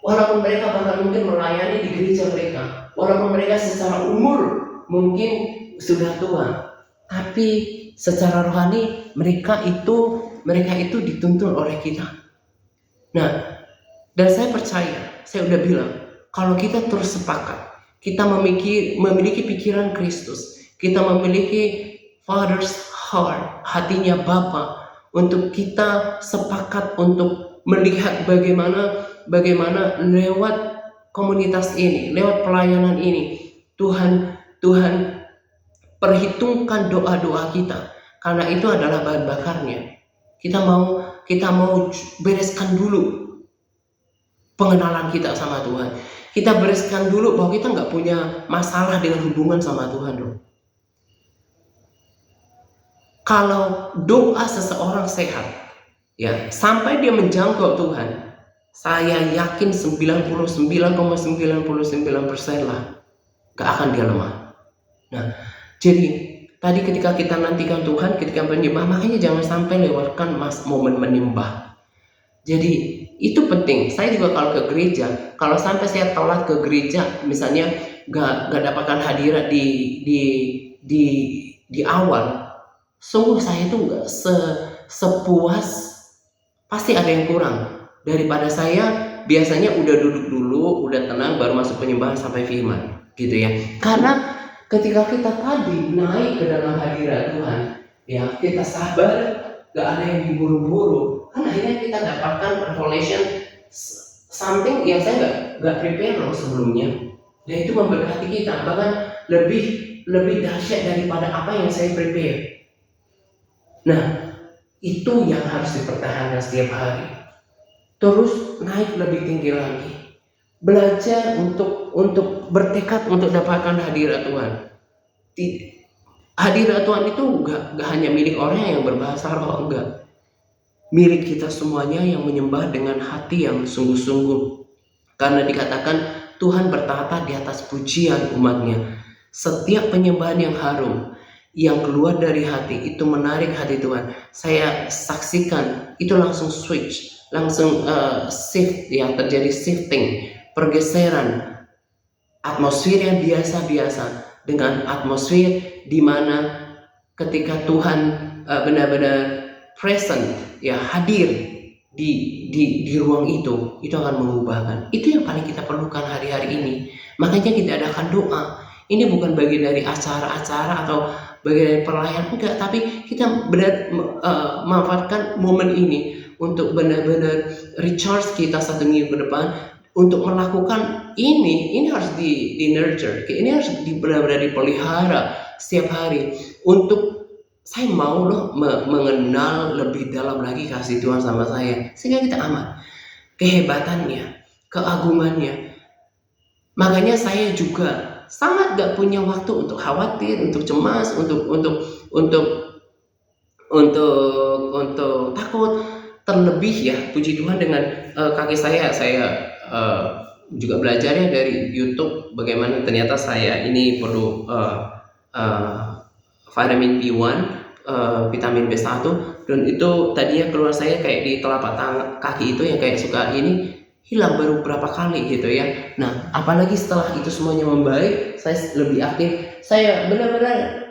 Walaupun mereka bahkan mungkin melayani di gereja mereka, walaupun mereka secara umur mungkin sudah tua, tapi secara rohani mereka itu dituntun oleh kita. Nah, dan saya percaya, saya udah bilang, kalau kita terus sepakat, kita memiliki pikiran Kristus, kita memiliki Father's heart, hatinya Bapa, untuk kita sepakat untuk melihat bagaimana lewat komunitas ini, lewat pelayanan ini, Tuhan perhitungkan doa-doa kita, karena itu adalah bahan bakarnya. Kita mau bereskan dulu pengenalan kita sama Tuhan. Kita bereskan dulu bahwa kita nggak punya masalah dengan hubungan sama Tuhan loh. Kalau doa seseorang sehat, ya sampai dia menjangkau Tuhan, saya yakin 99,99% lah gak akan dia lemah. Nah, jadi tadi ketika kita nantikan Tuhan, ketika menyembah, makanya jangan sampai lewatkan momen menyembah. Jadi itu penting. Saya juga kalau ke gereja, kalau sampai saya telat ke gereja, misalnya gak dapatkan hadirat di awal, sungguh saya itu nggak sepuas, pasti ada yang kurang daripada saya biasanya udah duduk dulu, udah tenang, baru masuk penyembahan sampai firman gitu ya. Karena ketika kita tadi naik ke dalam hadirat Tuhan, ya kita sabar, gak ada yang diburu-buru, kan akhirnya kita dapatkan revelation something yang saya gak prepare loh sebelumnya, dan itu memberkati kita, bahkan lebih dahsyat daripada apa yang saya prepare. Nah, itu yang harus dipertahankan setiap hari. Terus naik lebih tinggi lagi. Belajar untuk bertekad untuk dapatkan hadirat Tuhan. Hadirat Tuhan itu gak hanya milik orang yang berbahasa roh, enggak. Milik kita semuanya yang menyembah dengan hati yang sungguh-sungguh. Karena dikatakan Tuhan bertahta di atas pujian umatnya. Setiap penyembahan yang harum, yang keluar dari hati, itu menarik hati Tuhan. Saya saksikan itu langsung switch, langsung shift, ya terjadi shifting, pergeseran atmosfer yang biasa-biasa dengan atmosfer di mana ketika Tuhan benar-benar present, ya hadir di ruang itu akan mengubahkan. Itu yang paling kita perlukan hari-hari ini. Makanya kita adakan doa. Ini bukan bagian dari acara-acara atau bagian dari perayaan, enggak, tapi kita benar memanfaatkan momen ini untuk benar-benar recharge kita 1 minggu ke depan untuk melakukan ini harus di nurture, ini harus benar-benar dipelihara setiap hari. Untuk saya mau loh mengenal lebih dalam lagi kasih Tuhan sama saya, sehingga kita aman kehebatannya, keagungannya. Makanya saya juga sangat gak punya waktu untuk khawatir, untuk cemas, untuk takut. Terlebih ya, puji Tuhan dengan kaki saya juga belajarnya dari YouTube bagaimana ternyata saya ini perlu vitamin B1, vitamin B1, dan itu tadinya keluar saya kayak di telapak tangan kaki itu yang kayak suka ini hilang baru berapa kali gitu ya. Nah, apalagi setelah itu semuanya membaik, saya lebih aktif. Saya benar-benar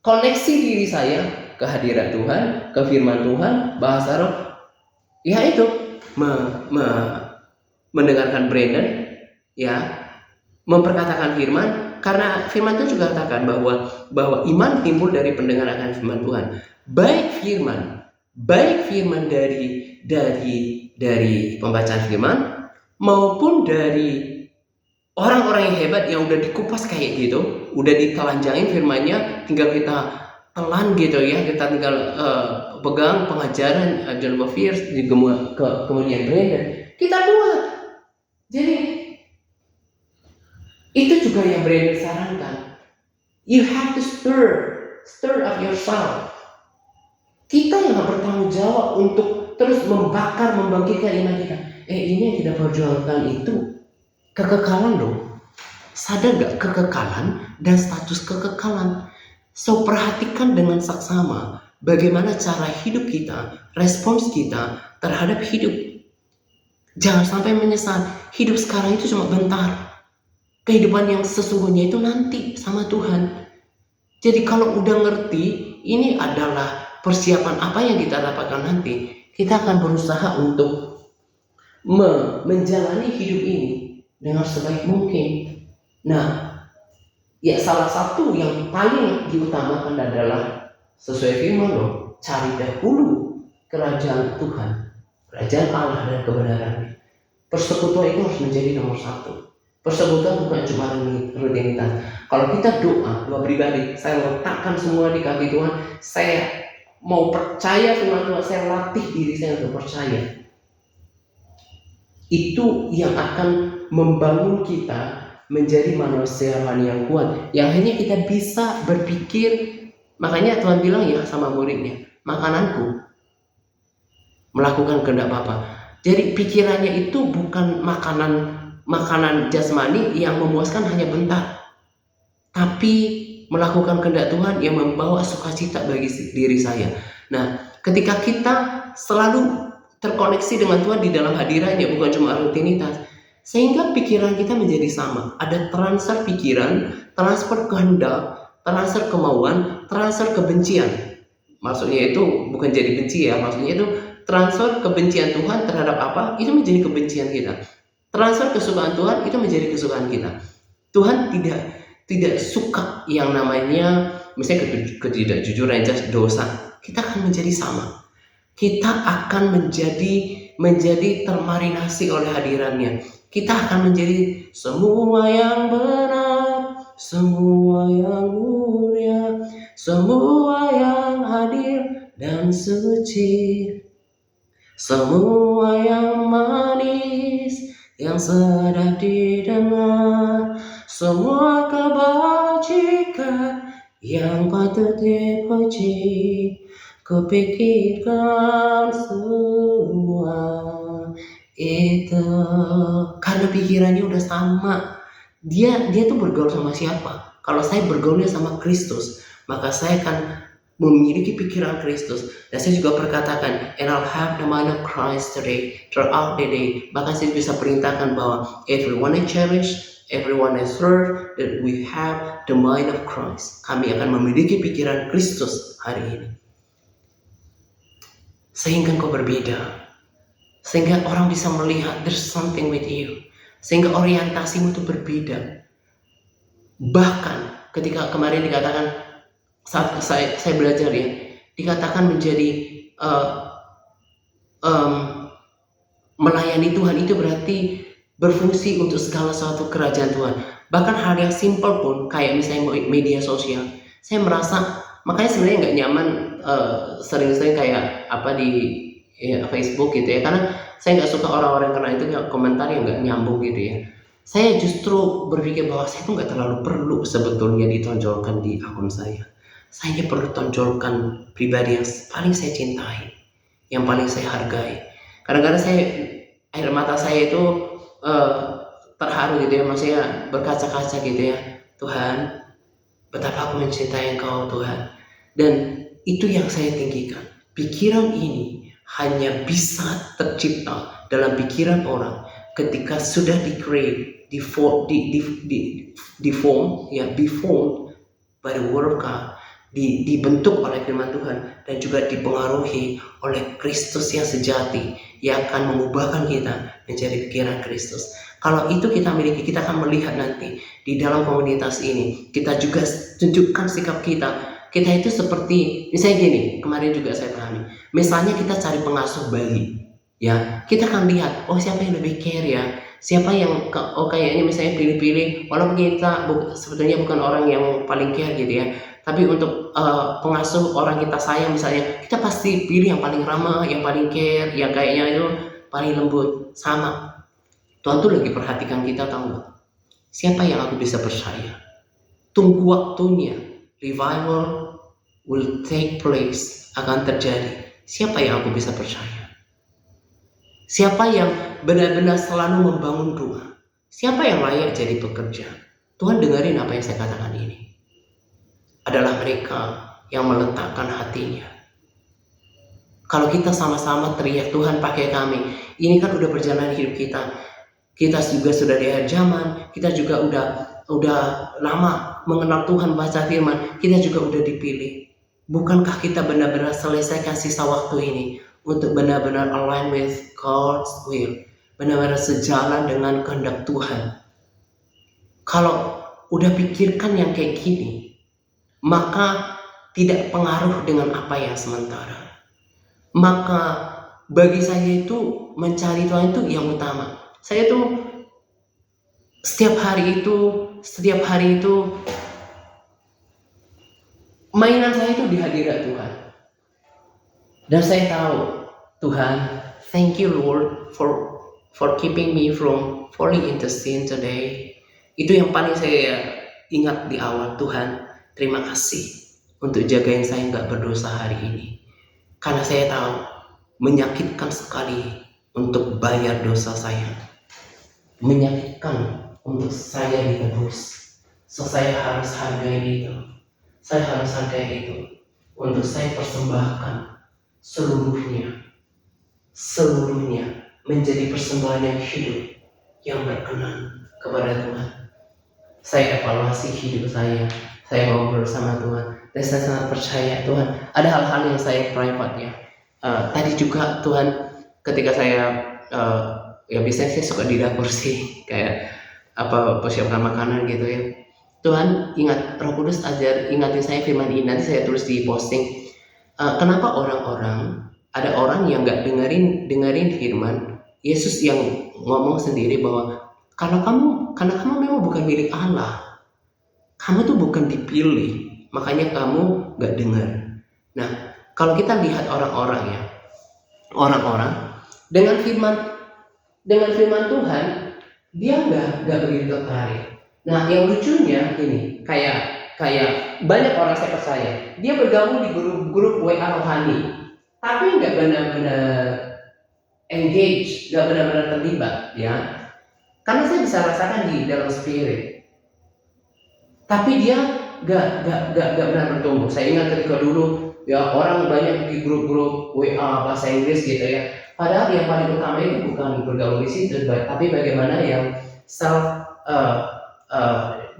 koneksi diri saya ke hadirat Tuhan, ke firman Tuhan, bahasa roh. Ya itu, mendengarkan Brandon, ya, memperkatakan firman, karena firman itu juga katakan bahwa iman timbul dari pendengaran akan firman Tuhan. Baik firman dari pembacaan firman maupun dari orang-orang yang hebat yang udah dikupas kayak gitu, udah ditelanjangin firmannya, tinggal kita telan gitu ya, kita tinggal pegang pengajaran John Bevere kemudian Brandon, kita buat. Jadi itu juga yang Brandon sarankan. You have to stir up yourself. Kita yang bertanggung jawab untuk terus membangkitkan iman kita. Ini yang kita perjuangkan itu kekekalan loh. Sadar gak kekekalan dan status kekekalan? So perhatikan dengan saksama bagaimana cara hidup kita, respons kita terhadap hidup. Jangan sampai menyesal. Hidup sekarang itu cuma bentar. Kehidupan yang sesungguhnya itu nanti sama Tuhan. Jadi kalau udah ngerti ini adalah persiapan apa yang kita dapatkan nanti, kita akan berusaha untuk menjalani hidup ini dengan sebaik mungkin. Nah, ya salah satu yang paling diutamakan adalah sesuai firman loh, cari dahulu kerajaan Tuhan, kerajaan Allah dan kebenarannya. Persekutuan itu harus menjadi nomor 1. Persekutuan bukan cuma rutinitas. Kalau kita doa pribadi, saya letakkan semua di kaki Tuhan, saya mau percaya firman Tuhan, saya latih diri saya untuk percaya. Itu yang akan membangun kita menjadi manusia rohani yang kuat, yang hanya kita bisa berpikir. Makanya Tuhan bilang ya sama muridnya, makananku melakukan kehendak Bapa. Jadi pikirannya itu bukan makanan jasmani yang memuaskan hanya bentar, tapi melakukan kehendak Tuhan yang membawa sukacita bagi diri saya. Nah, ketika kita selalu terkoneksi dengan Tuhan di dalam hadirannya, bukan cuma rutinitas, sehingga pikiran kita menjadi sama. Ada transfer pikiran, transfer kehendak, transfer kemauan, transfer kebencian. Maksudnya itu bukan jadi benci ya, maksudnya itu transfer kebencian Tuhan terhadap apa, itu menjadi kebencian kita. Transfer kesukaan Tuhan itu menjadi kesukaan kita. Tuhan tidak suka yang namanya misalnya ketidakjujuran, dosa. Kita akan menjadi sama. Kita akan menjadi termarinasi oleh hadirannya. Kita akan menjadi semua yang benar, semua yang mulia, semua yang hadir dan suci, semua yang manis, yang sedap didengar, semua kebajikan yang patut dipuji. Kupikirkan semua itu karena pikirannya udah sama. Dia tuh bergaul sama siapa? Kalau saya bergaulnya sama Kristus, maka saya akan memiliki pikiran Kristus. Dan saya juga perkatakan, and I'll have the mind of Christ today, throughout the day. Bahkan saya bisa perintahkan bahwa everyone I cherish, everyone I serve, that we have the mind of Christ. Kami akan memiliki pikiran Kristus hari ini. Sehingga engkau berbeda. sehingga orang bisa melihat there's something with you, sehingga orientasimu itu berbeda. Bahkan ketika kemarin dikatakan saat saya belajar ya, dikatakan menjadi melayani Tuhan itu berarti berfungsi untuk segala sesuatu kerajaan Tuhan. Bahkan hal yang simple pun kayak misalnya media sosial, saya merasa makanya sebenarnya nggak nyaman sering-sering kayak apa di Facebook gitu ya, karena saya nggak suka orang-orang karena itu komentar yang nggak nyambung gitu ya. Saya justru berpikir bahwa saya tuh nggak terlalu perlu sebetulnya ditonjolkan di akun saya. Saya hanya perlu tonjolkan pribadi yang paling saya cintai, yang paling saya hargai. Kadang-kadang air mata saya itu terharu gitu ya, maksudnya berkaca-kaca gitu ya. Tuhan, betapa aku mencintai Engkau Tuhan. Dan itu yang saya tinggikan. Pikiran ini hanya bisa tercipta dalam pikiran orang ketika sudah di-create, be-formed by the word of God, dibentuk oleh firman Tuhan, dan juga dipengaruhi oleh Kristus yang sejati yang akan mengubahkan kita menjadi pikiran Kristus. Kalau itu kita miliki, kita akan melihat nanti di dalam komunitas ini, kita juga tunjukkan sikap kita. Kita itu seperti, misalnya gini, kemarin juga saya pahami, misalnya kita cari pengasuh bayi, ya, kita akan lihat, oh siapa yang lebih care ya, siapa yang, oh kayaknya misalnya pilih-pilih, walaupun kita sebetulnya bukan orang yang paling care gitu ya, tapi untuk pengasuh orang kita sayang misalnya, kita pasti pilih yang paling ramah, yang paling care, yang kayaknya itu paling lembut. Sama, Tuhan tuh lagi perhatikan kita, tahu nggak? Siapa yang aku bisa percaya? Tunggu waktunya, revival will take place, akan terjadi. Siapa yang aku bisa percaya? Siapa yang benar-benar selalu membangun rumah? Siapa yang layak jadi pekerja? Tuhan dengerin apa yang saya katakan ini. Adalah mereka yang meletakkan hatinya. Kalau kita sama-sama teriak, Tuhan pakai kami. Ini kan udah perjalanan hidup kita. Kita juga sudah di akhir zaman. Kita juga udah lama mengenal Tuhan, baca firman. Kita juga udah dipilih. Bukankah kita benar-benar selesaikan sisa waktu ini untuk benar-benar align with God's will, benar-benar sejalan dengan kehendak Tuhan? Kalau udah pikirkan yang kayak gini, maka tidak pengaruh dengan apa yang sementara. Maka bagi saya itu mencari Tuhan itu yang utama. Saya tuh setiap hari itu mainan saya itu di hadirat Tuhan. Dan saya tahu, Tuhan, thank you Lord for keeping me from falling into sin today. Itu yang paling saya ingat di awal. Tuhan, terima kasih untuk jagain saya nggak berdosa hari ini. Karena saya tahu menyakitkan sekali untuk bayar dosa saya. Menyakitkan untuk saya ditebus. So saya harus hargai itu. Saya harus hargai itu. Untuk saya persembahkan seluruhnya menjadi persembahan yang hidup, yang berkenan kepada Tuhan. Saya evaluasi hidup saya ngobrol sama Tuhan, dan saya sangat percaya Tuhan. Ada hal-hal yang saya private ya. Tadi juga Tuhan, ketika saya ya biasanya saya suka di dapur sih, kayak persiapkan makanan gitu ya. Tuhan ingat, Roh Kudus ingatin saya firman ini, nanti saya tulis di posting. Kenapa ada orang yang nggak dengerin firman Yesus yang ngomong sendiri bahwa karena kamu memang bukan milik Allah, kamu tuh bukan dipilih, makanya kamu nggak dengar. Nah, kalau kita lihat orang-orang dengan firman Tuhan, dia nggak begitu tertarik. Nah, yang lucunya ini, kayak banyak orang saya percaya, dia bergabung di grup WA rohani, tapi nggak benar-benar engage, nggak benar-benar terlibat, ya. Karena saya bisa rasakan di dalam spirit, tapi dia nggak benar bertumbuh. Saya ingat ketika dulu ya orang banyak di grup-grup WA bahasa Inggris gitu ya. Padahal yang paling utama itu bukan bergabung di situ, tapi bagaimana yang self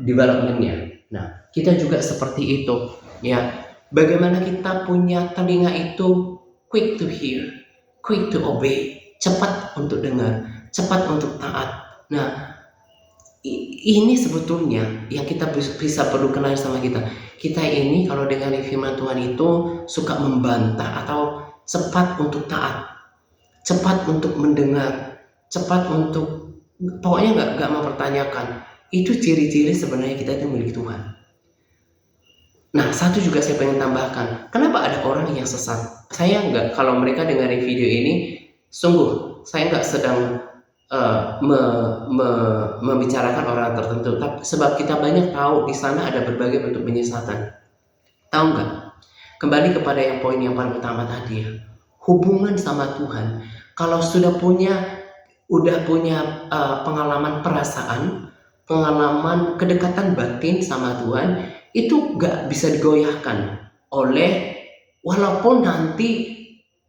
developmentnya. Nah, kita juga seperti itu, ya. Bagaimana kita punya telinga itu quick to hear, quick to obey, cepat untuk dengar, cepat untuk taat. Nah, ini sebetulnya yang kita bisa perlu kenal sama kita. Kita ini kalau dengar firman Tuhan itu suka membantah atau cepat untuk taat, cepat untuk mendengar, cepat untuk pokoknya nggak mempertanyakan. Itu ciri-ciri sebenarnya kita itu milik Tuhan. Nah, satu juga saya pengen tambahkan, kenapa ada orang yang sesat? Saya nggak, kalau mereka dengerin video ini, sungguh saya nggak sedang membicarakan orang tertentu, tapi sebab kita banyak tahu di sana ada berbagai bentuk penyesatan. Tahu nggak? Kembali kepada yang poin yang paling utama tadi ya, hubungan sama Tuhan. Kalau udah punya pengalaman perasaan, pengalaman kedekatan batin sama Tuhan, itu gak bisa digoyahkan oleh, walaupun nanti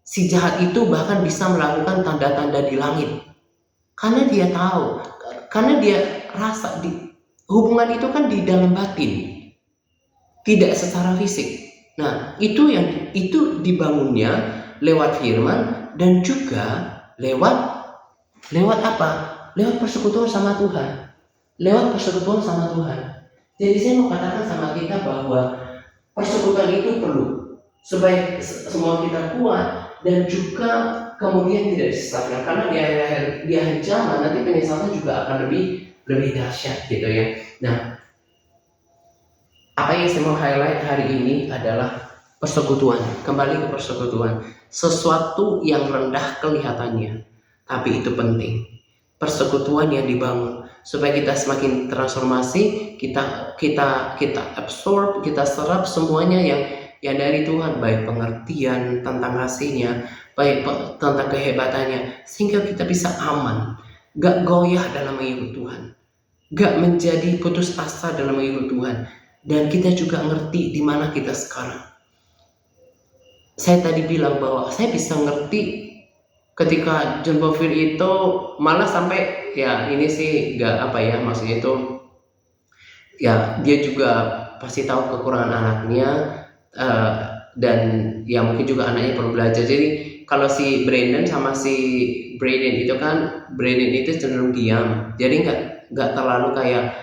si jahat itu bahkan bisa melakukan tanda-tanda di langit, karena dia tahu, karena dia rasa hubungan itu kan di dalam batin, tidak secara fisik. Nah, itu dibangunnya lewat firman dan juga lewat apa? Lewat persekutuan sama Tuhan. Jadi saya mau katakan sama kita bahwa persekutuan itu perlu supaya semua kita kuat dan juga kemudian tidak disesatkan, karena di akhir zaman nanti penyesalan juga akan lebih dahsyat gitu ya. Nah, apa yang saya mau highlight hari ini adalah persekutuan. Kembali ke persekutuan, sesuatu yang rendah kelihatannya, tapi itu penting. Persekutuan yang dibangun supaya kita semakin transformasi, kita absorb, kita serap semuanya yang dari Tuhan, baik pengertian tentang kasihnya, baik tentang kehebatannya, sehingga kita bisa aman, gak goyah dalam mengikut Tuhan, gak menjadi putus asa dalam mengikut Tuhan, dan kita juga ngerti di mana kita sekarang. Saya tadi bilang bahwa saya bisa ngerti ketika John Bevere itu malah sampai, ya ini sih gak apa ya, maksudnya itu ya dia juga pasti tahu kekurangan anaknya, dan ya mungkin juga anaknya perlu belajar. Jadi kalau si Brandon sama si Brandon itu kan, Brandon itu cenderung diam, jadi nggak terlalu kayak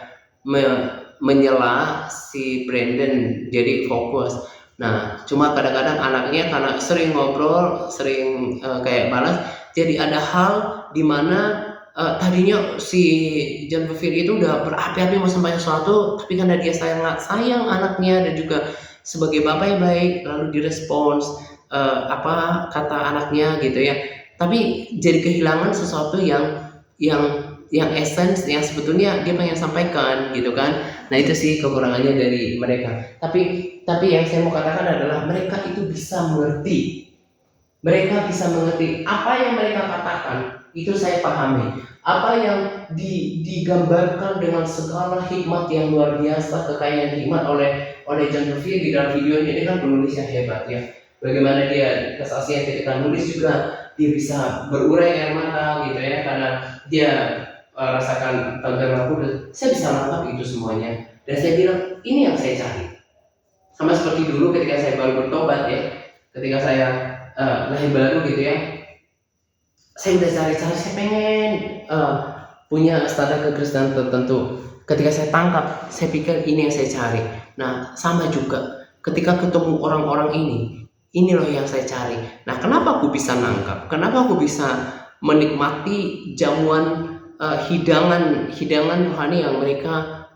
menyela si Brandon, jadi fokus. Nah, cuma kadang-kadang anaknya karena sering ngobrol, sering kayak balas, jadi ada hal di mana tadinya si John Bevere itu udah berapi-api mau sampaikan sesuatu, tapi karena dia sayang anaknya dan juga sebagai bapak yang baik, lalu direspons apa kata anaknya gitu ya. Tapi jadi kehilangan sesuatu yang essence, yang sebetulnya dia pengen sampaikan gitu kan. Nah, itu sih kekurangannya dari mereka. Tapi yang saya mau katakan adalah mereka itu bisa mengerti. Mereka bisa mengerti apa yang mereka katakan, itu saya pahami. Apa yang digambarkan dengan segala hikmat yang luar biasa, kekayaan hikmat oleh John Bevere di dalam videonya, ini kan penulis yang hebat ya. Bagaimana dia kesaksian ketika nulis juga dia bisa berurai air mata gitu ya, karena dia rasakan tentang Roh Kudus. Saya bisa menangkap itu semuanya, dan saya bilang ini yang saya cari. Sama seperti dulu ketika saya baru bertobat ya, ketika saya lahir baru gitu ya, saya udah cari-cari, saya pengen punya standar kekristenan tertentu. Ketika saya tangkap, saya pikir ini yang saya cari. Nah, sama juga ketika ketemu orang-orang ini loh yang saya cari. Nah, kenapa aku bisa nangkap? Kenapa aku bisa menikmati jamuan hidangan rohani yang mereka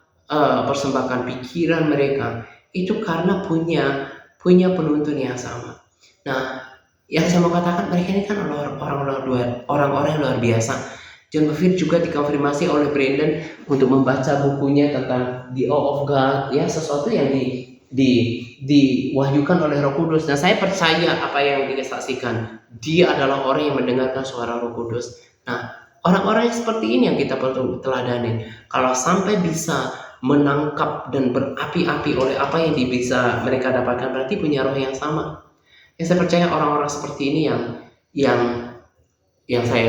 persembahkan, pikiran mereka itu karena punya penuntun yang sama. Nah, yang saya mau katakan, mereka ini kan orang-orang yang luar biasa. John Bevere juga dikonfirmasi oleh Brandon untuk membaca bukunya tentang The Awe of God, ya, sesuatu yang diwahyukan oleh Roh Kudus. Nah, saya percaya apa yang dia saksikan. Dia adalah orang yang mendengarkan suara Roh Kudus. Nah, orang-orang yang seperti ini yang kita perlu teladanin. Kalau sampai bisa menangkap dan berapi-api oleh apa yang bisa mereka dapatkan, berarti punya roh yang sama. Saya percaya orang-orang seperti ini yang saya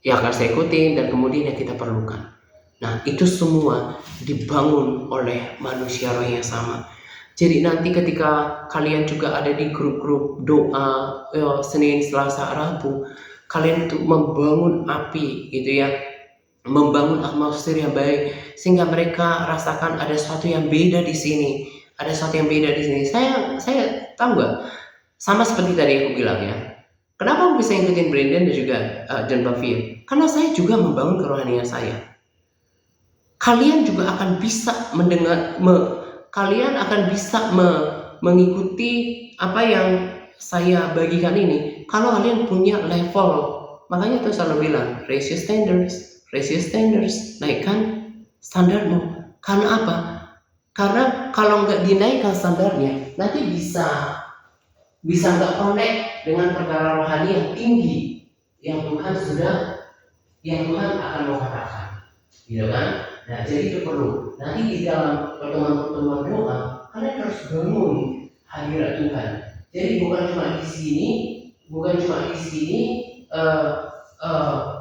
yang akan saya ikutin, dan kemudian yang kita perlukan. Nah, itu semua dibangun oleh manusia roh yang sama. Jadi nanti ketika kalian juga ada di grup-grup doa Senin, Selasa, Rabu, kalian untuk membangun api gitu ya, membangun atmosfer yang baik sehingga mereka rasakan ada sesuatu yang beda di sini, ada sesuatu yang beda di sini. Saya tahu nggak, sama seperti tadi aku bilang ya. Kenapa aku bisa ngikutin Brandon dan juga John Bevere? Karena saya juga membangun kerohanian saya. Kalian juga akan bisa mendengar, kalian akan bisa mengikuti apa yang saya bagikan ini kalau kalian punya level. Makanya tuh selalu bilang raise your standards, naikkan standarmu. Karena apa? Karena kalau nggak dinaikkan standarnya, nanti bisa nggak connect dengan perkara rohani yang tinggi yang Tuhan akan mau katakan, gitu kan? Nah, jadi itu perlu. Nanti di dalam pertemuan-pertemuan doa, kalian harus bangun hadirat Tuhan. Jadi bukan cuma di sini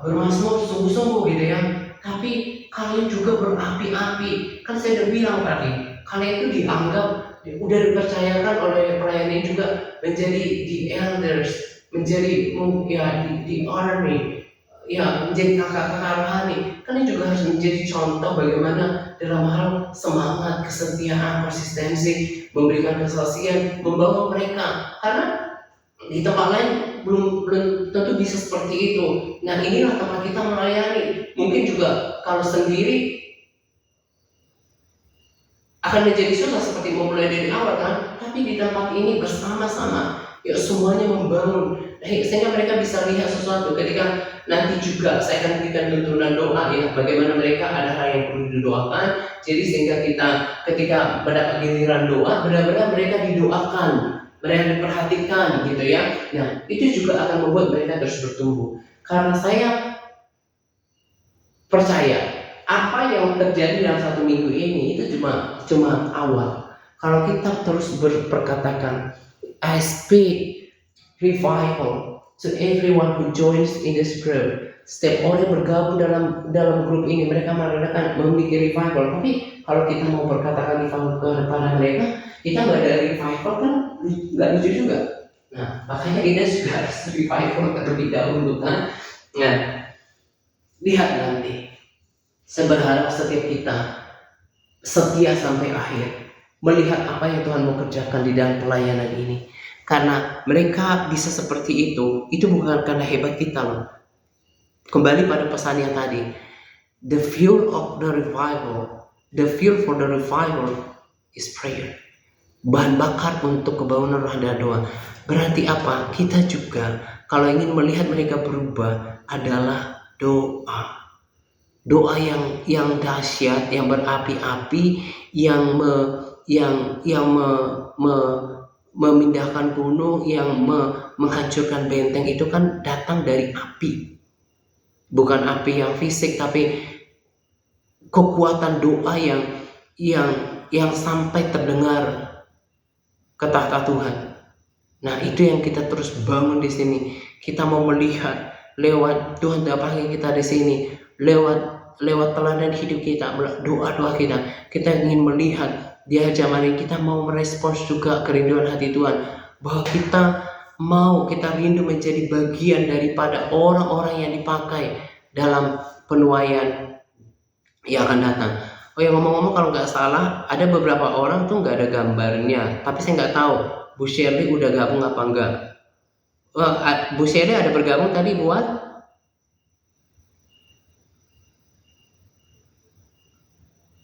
bermasmur sungguh-sungguh gitu ya, tapi kalian juga berapi-api. Kan saya udah bilang tadi, kalian itu dianggap udah dipercayakan oleh pelayan ini juga menjadi the elders, menjadi ya di army, ya menjadi kakak-kakak rohani. Kalian juga harus menjadi contoh bagaimana dalam hal semangat, kesetiaan, konsistensi, memberikan kesaksian, membawa mereka. Karena di tempat lain belum tentu bisa seperti itu. Nah, inilah tempat kita melayani. Mungkin juga kalau sendiri akan menjadi susah seperti memulai dari awal kan, tapi di tempat ini bersama-sama ya semuanya membangun sehingga mereka bisa lihat sesuatu. Ketika nanti juga saya akan berikan tuntunan doa ya, bagaimana mereka ada hal yang perlu didoakan, jadi sehingga kita ketika mendapat giliran doa benar-benar mereka didoakan, mereka diperhatikan gitu ya. Nah, itu juga akan membuat mereka terus bertumbuh. Karena saya percaya apa yang terjadi dalam 1 minggu ini itu cuma awal. Kalau kita terus berkatakan, I speak revival to everyone who joins in this group. Setiap orang yang bergabung dalam grup ini, mereka mengatakan memiliki revival. Tapi kalau kita mau berkatakan revival kepada mereka, kita nggak ada revival kan nggak lucu juga. Nah, makanya kita juga harus revival terlebih dahulu kan. Nah, lihat nanti. Saya berharap setiap kita setia sampai akhir, melihat apa yang Tuhan mau kerjakan di dalam pelayanan ini. Karena mereka bisa seperti itu bukan karena hebat kita loh. Kembali pada pesan yang tadi, the fuel for the revival is prayer. Bahan bakar untuk kebangunan roh dan doa. Berarti apa? Kita juga kalau ingin melihat mereka berubah adalah doa. Doa yang dahsyat, yang berapi-api, yang memindahkan gunung, yang menghancurkan benteng itu kan datang dari api. Bukan api yang fisik, tapi kekuatan doa yang sampai terdengar ke tahta Tuhan. Nah, itu yang kita terus bangun di sini. Kita mau melihat lewat Tuhan panggil kita di sini, lewat teladan hidup kita, doa-doa kita ingin melihat di zaman ini kita mau merespons juga kerinduan hati Tuhan, bahwa kita rindu menjadi bagian daripada orang-orang yang dipakai dalam penuaian yang akan datang. Oh ya, ngomong-ngomong kalau nggak salah ada beberapa orang tuh nggak ada gambarnya, tapi saya nggak tahu Bu Shirley udah gabung apa enggak. Bu Shirley ada bergabung tadi buat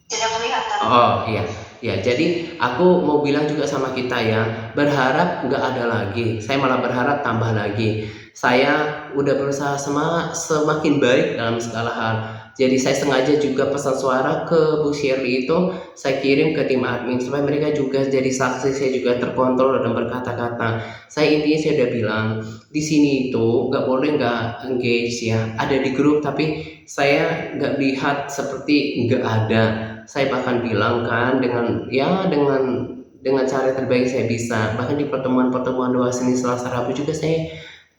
tidak kelihatan. Oh iya, ya jadi aku mau bilang juga sama kita ya, berharap nggak ada lagi. Saya malah berharap tambah lagi. Saya udah berusaha semakin baik dalam segala hal. Jadi saya sengaja juga pesan suara ke Bu Shirley itu saya kirim ke tim admin supaya mereka juga jadi saksi. Saya juga terkontrol dalam berkata-kata. Saya udah bilang di sini itu nggak boleh nggak engage ya. Ada di grup tapi saya nggak lihat seperti nggak ada. Saya bahkan bilang kan dengan cara terbaik saya bisa. Bahkan di pertemuan doa Senin, Selasa, Rabu juga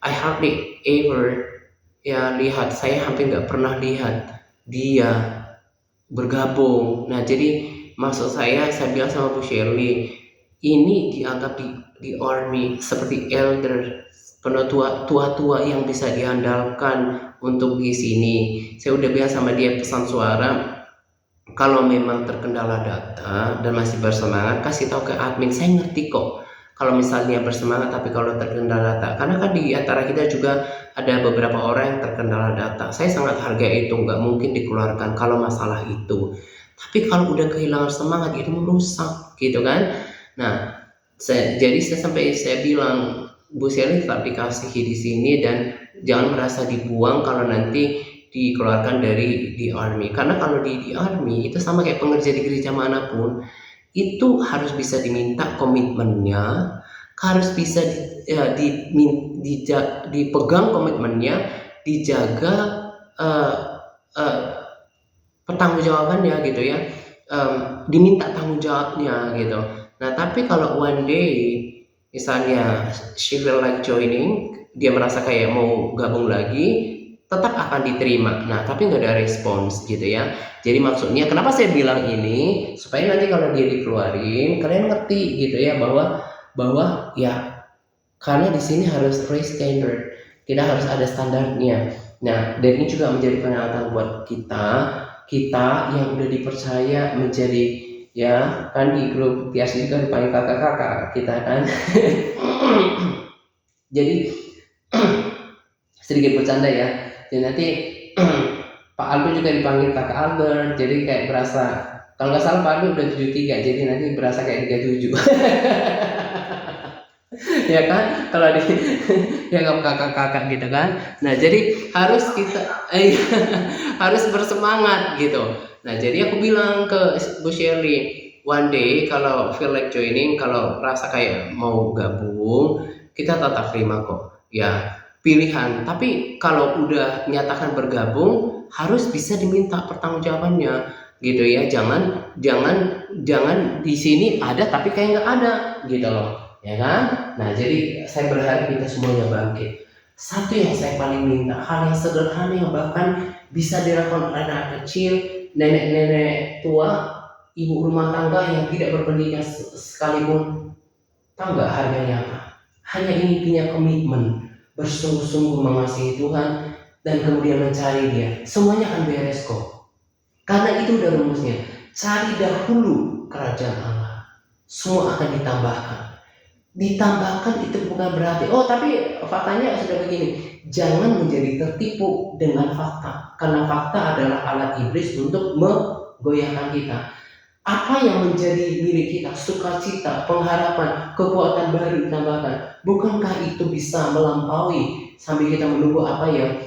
I hardly ever lihat. Saya hampir nggak pernah lihat dia bergabung. Nah, jadi maksud saya bilang sama Bu Shirley, ini dianggap di army seperti elder, tua-tua yang bisa diandalkan untuk di sini. Saya udah bilang sama dia pesan suara, kalau memang terkendala data dan masih bersemangat, kasih tahu ke admin. Saya ngerti kok kalau misalnya bersemangat tapi kalau terkendala data, karena kan di antara kita juga ada beberapa orang yang terkendala data. Saya sangat hargai itu, nggak mungkin dikeluarkan kalau masalah itu. Tapi kalau udah kehilangan semangat itu merusak gitu kan. Nah, jadi saya bilang Bu Shelly tetap dikasihi di sini dan jangan merasa dibuang kalau nanti dikeluarkan dari di army. Karena kalau di army itu sama kayak pengerja di gereja manapun, itu harus bisa diminta komitmennya, harus bisa dipegang komitmennya, dijaga pertanggungjawabannya gitu ya, diminta tanggung jawabnya gitu. Nah tapi kalau one day misalnya she feel like joining, dia merasa kayak mau gabung lagi, tetap akan diterima. Nah tapi nggak ada respons gitu ya. Jadi maksudnya kenapa saya bilang ini, supaya nanti kalau dia dikeluarin kalian ngerti gitu ya, bahwa ya karena di sini harus raise standard, kita harus ada standarnya. Nah dan ini juga menjadi peringatan buat kita yang udah dipercaya menjadi, ya kan di grup Tias juga dipanggil kakak-kakak kita kan. Jadi sedikit bercanda ya, jadi nanti Pak Aldo juga dipanggil kakak Albert, jadi kayak berasa, kalau nggak salah Pak Aldo udah 73, jadi nanti berasa kayak 37. Ya kan, kalau di ya nggak kakak-kakak gitu kan. Nah jadi harus kita harus bersemangat gitu. Nah jadi aku bilang ke Bu Shelly, one day kalau feel like joining, kalau rasa kayak mau gabung, kita tetap terima kok ya, pilihan. Tapi kalau udah nyatakan bergabung harus bisa diminta pertanggungjawabannya gitu ya. Jangan di sini ada tapi kayak nggak ada gitu loh, ya kan. Nah jadi saya berharap kita semuanya bangkit. Satu yang saya paling minta, hal yang sederhana yang bahkan bisa dilakukan oleh anak kecil, nenek-nenek tua, ibu rumah tangga yang tidak berpendidikan sekalipun. Tahu nggak harganya apa? Hanya ini punya komitmen, bersungguh-sungguh mengasihi Tuhan dan kemudian mencari Dia. Semuanya akan beres kok. Karena itu udah rumusnya. Cari dahulu kerajaan Allah, semua akan ditambahkan. Ditambahkan itu bukan berarti, oh tapi faktanya sudah begini. Jangan menjadi tertipu dengan fakta, karena fakta adalah alat iblis untuk menggoyahkan kita. Apa yang menjadi milik kita, sukacita, pengharapan, kekuatan baru ditambahkan. Bukankah itu bisa melampaui sambil kita menunggu apa yang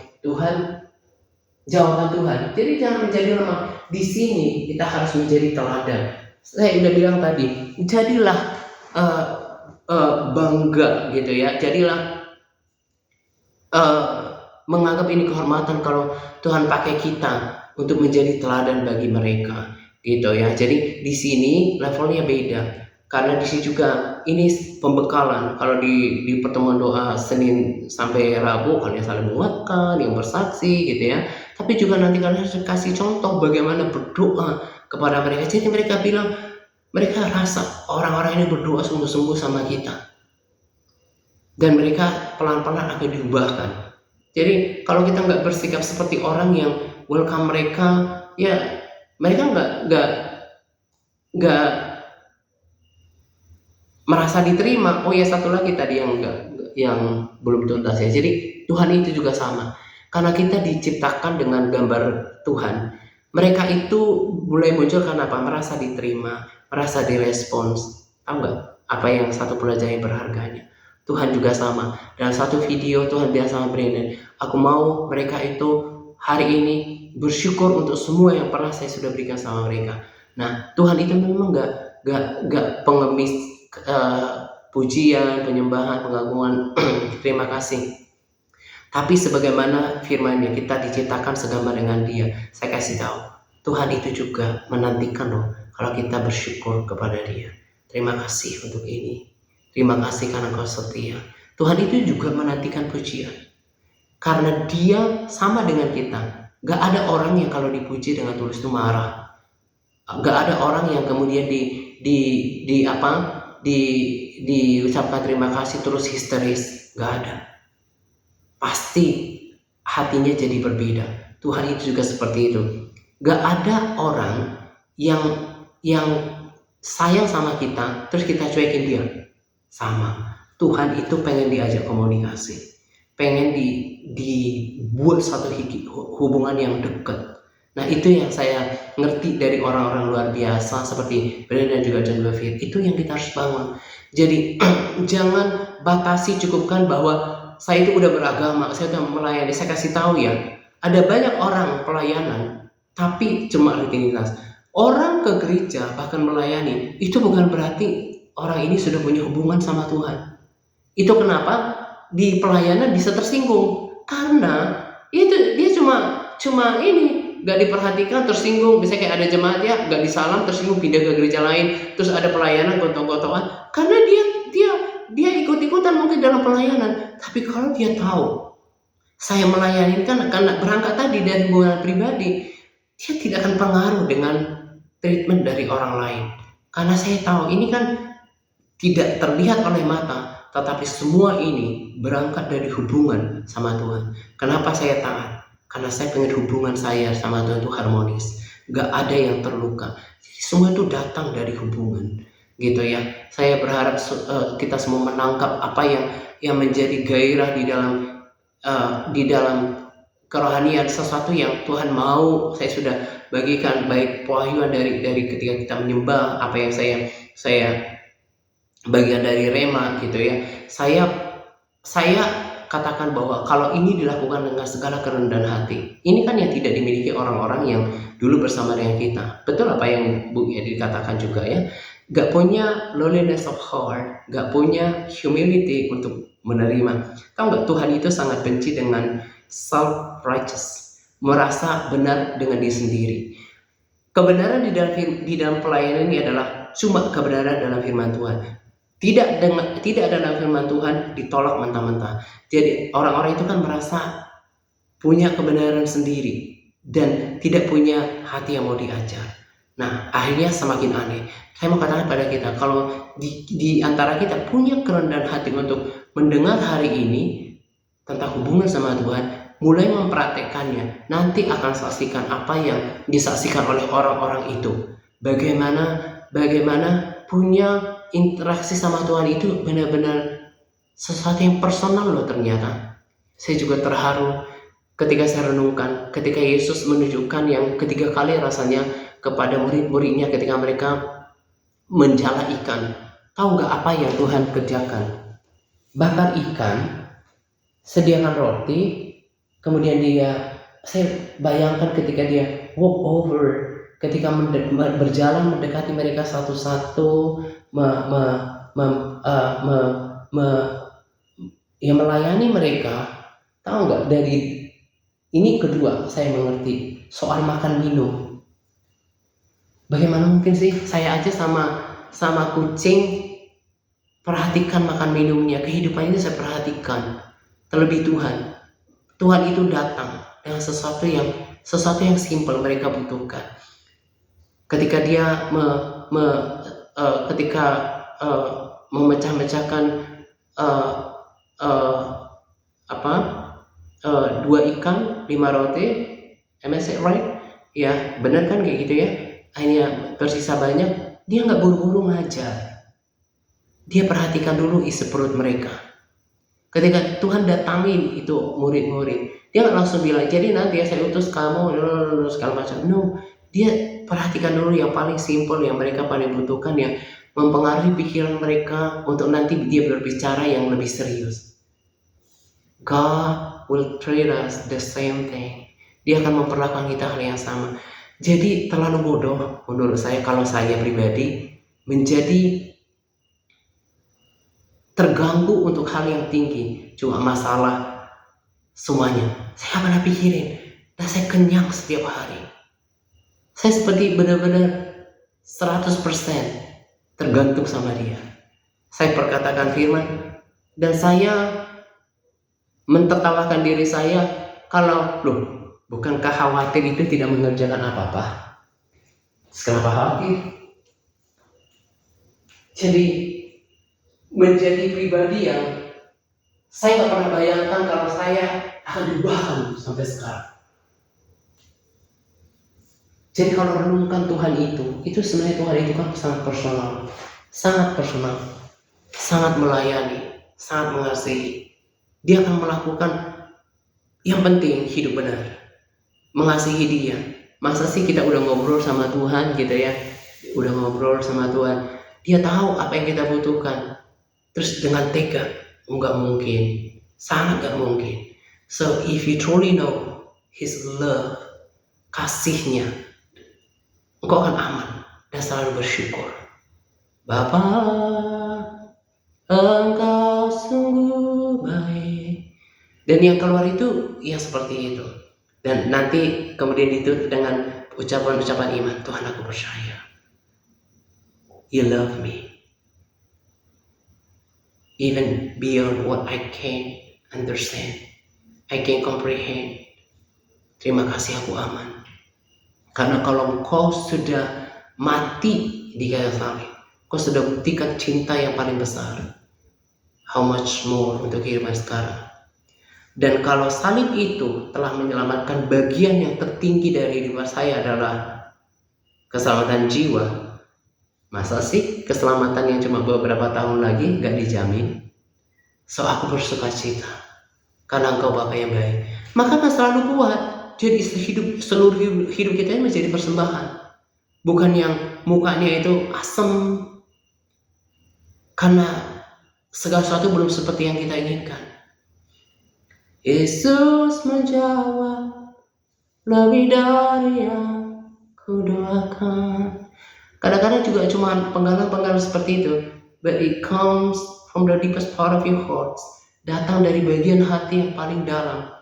jawaban Tuhan. Jadi jangan menjadi lemah. Di sini kita harus menjadi teladan. Saya udah bilang tadi, jadilah bangga gitu ya. Jadilah menganggap ini kehormatan kalau Tuhan pakai kita untuk menjadi teladan bagi mereka gitu ya. Jadi di sini levelnya beda, karena di sini juga ini pembekalan. Kalau di pertemuan doa Senin sampai Rabu kalian saling menguatkan, yang bersaksi gitu ya. Tapi juga nanti kalian harus kasih contoh bagaimana berdoa kepada mereka. Jadi mereka bilang, mereka rasa orang-orang ini berdoa sungguh-sungguh sama kita, dan mereka pelan-pelan akan diubahkan. Jadi kalau kita nggak bersikap seperti orang yang welcome mereka, ya mereka nggak merasa diterima. Oh ya, satu lagi tadi yang belum tuntas ya. Jadi Tuhan itu juga sama. Karena kita diciptakan dengan gambar Tuhan. Mereka itu mulai muncul karena apa? Merasa diterima, merasa direspons. Tahu nggak apa yang satu pelajaran berharganya? Tuhan juga sama. Dalam satu video Tuhan bilang sama Brandon, aku mau mereka itu hari ini bersyukur untuk semua yang pernah saya sudah berikan sama mereka. Nah, Tuhan itu memang nggak pengemis pujian, penyembahan, pengagungan, terima kasih. Tapi sebagaimana firman-Nya, kita diciptakan segambar dengan Dia. Saya kasih tahu, Tuhan itu juga menantikan loh kalau kita bersyukur kepada Dia. Terima kasih untuk ini. Terima kasih karena Kau setia. Tuhan itu juga menantikan pujian, karena Dia sama dengan kita. Gak ada orang yang kalau dipuji dengan tulus itu marah. Gak ada orang yang kemudian diucapkan terima kasih terus histeris, nggak ada. Pasti hatinya jadi berbeda. Tuhan itu juga seperti itu. Gak ada orang yang sayang sama kita terus kita cuekin dia. Sama. Tuhan itu pengen diajak komunikasi, pengen dibuat satu hubungan yang dekat. Nah, itu yang saya ngerti dari orang-orang luar biasa seperti Brenda dan juga John Bevere. Itu yang kita harus bangun. Jadi jangan batasi, cukupkan bahwa saya itu udah beragama, saya udah melayani. Saya kasih tahu ya, ada banyak orang pelayanan tapi cuma rutinitas. Orang ke gereja bahkan melayani, itu bukan berarti orang ini sudah punya hubungan sama Tuhan. Itu kenapa di pelayanan bisa tersinggung, karena itu dia cuma ini gak diperhatikan, tersinggung. Misalnya kayak ada jemaat ya gak disalam, tersinggung, pindah ke gereja lain. Terus ada pelayanan gotong-gotongan karena dia ikut-ikutan mungkin dalam pelayanan. Tapi kalau dia tahu saya melayani kan karena berangkat tadi dari hubungan pribadi, dia tidak akan pengaruh dengan treatment dari orang lain. Karena saya tahu ini kan tidak terlihat oleh mata, tetapi semua ini berangkat dari hubungan sama Tuhan. Kenapa saya taat? Karena saya pengen hubungan saya sama Tuhan itu harmonis, gak ada yang terluka. Jadi semua itu datang dari hubungan, gitu ya. Saya berharap kita semua menangkap apa yang menjadi gairah di dalam kerohanian, sesuatu yang Tuhan mau. Saya sudah bagikan baik pewahyuan dari ketika kita menyembah, apa yang saya bagian dari rema, gitu ya. Saya katakan bahwa kalau ini dilakukan dengan segala kerendahan hati, ini kan yang tidak dimiliki orang-orang yang dulu bersama dengan kita. Betul apa yang Bu Yadi dikatakan juga ya, gak punya lowliness of heart, gak punya humility untuk menerima. Tahu gak, Tuhan itu sangat benci dengan self-righteous, merasa benar dengan diri sendiri. Kebenaran di dalam pelayanan ini adalah cuma kebenaran dalam firman Tuhan. Tidak dalam firman Tuhan ditolak mentah-mentah. Jadi orang-orang itu kan merasa punya kebenaran sendiri dan tidak punya hati yang mau diajar. Nah, akhirnya semakin aneh. Saya mau katakan pada kita, kalau di antara kita punya kerendahan hati untuk mendengar hari ini tentang hubungan sama Tuhan, mulai mempraktekkannya, nanti akan saksikan apa yang disaksikan oleh orang-orang itu. Bagaimana punya interaksi sama Tuhan itu benar-benar sesuatu yang personal loh ternyata. Saya juga terharu ketika saya renungkan, ketika Yesus menunjukkan yang ketiga kali rasanya kepada murid-muridnya ketika mereka menjala ikan. Tahu nggak apa yang Tuhan kerjakan? Bakar ikan, sediakan roti, kemudian saya bayangkan ketika dia walk over, ketika berjalan mendekati mereka satu-satu, melayani mereka. Tahu nggak, dari ini kedua saya mengerti soal makan minum. Bagaimana mungkin sih saya aja sama kucing perhatikan makan minumnya, kehidupan ini saya perhatikan. Terlebih Tuhan itu datang dengan sesuatu yang simpel mereka butuhkan. Ketika dia memecah-mecahkan 2 ikan 5 roti, am I saying right? Ya benar kan kayak gitu ya. Akhirnya tersisa banyak, dia nggak buru-buru ngajar, dia perhatikan dulu isi perut mereka. Ketika Tuhan datangin itu murid-murid, dia nggak langsung bilang jadi nanti ya saya utus kamu segala macam. No, dia perhatikan dulu yang paling simpel, yang mereka paling butuhkan, yang mempengaruhi pikiran mereka untuk nanti dia berbicara yang lebih serius. God will treat us the same thing. Dia akan memperlakukan kita hal yang sama. Jadi terlalu bodoh menurut saya kalau saya pribadi menjadi terganggu untuk hal yang tinggi, cuma masalah semuanya saya pernah pikirin dan saya kenyang setiap hari. Saya seperti benar-benar 100% tergantung sama dia. Saya perkatakan firman dan saya mentertawakan diri saya kalau bukankah khawatir itu tidak mengerjakan apa-apa? Kenapa khawatir? Jadi menjadi pribadi yang saya nggak pernah bayangkan kalau saya akan diubahkan sampai sekarang. Jadi kalau renungkan Tuhan itu sebenarnya Tuhan itu kan sangat personal, sangat melayani, sangat mengasihi. Dia akan melakukan yang penting hidup benar, mengasihi Dia. Masa sih kita udah ngobrol sama Tuhan gitu ya, udah ngobrol sama Tuhan, Dia tahu apa yang kita butuhkan, terus dengan tega? Enggak mungkin, sangat enggak mungkin. So if you truly know His love, kasihnya, engkau akan aman dan selalu bersyukur. Bapa, Engkau sungguh baik. Dan yang keluar itu ya seperti itu. Dan nanti kemudian itu dengan ucapan-ucapan iman, Tuhan aku percaya, You love me even beyond what I can understand, I can comprehend. Terima kasih, aku aman. Karena kalau engkau sudah mati di kayu salib, kau sudah buktikan cinta yang paling besar. How much more untuk kehidupan sekarang. Dan kalau salib itu telah menyelamatkan bagian yang tertinggi dari hidup saya adalah keselamatan jiwa, masa sih keselamatan yang cuma beberapa tahun lagi gak dijamin? So aku bersuka cita karena engkau Bapa yang baik. Maka akan selalu kuat. Jadi seluruh hidup kita ini menjadi persembahan. Bukan yang mukanya itu asem karena segala sesuatu belum seperti yang kita inginkan. Yesus menjawab lebih dari yang kudoakan. Kadang-kadang juga cuma penggalan-penggalan seperti itu, but it comes from the deepest part of your heart, datang dari bagian hati yang paling dalam,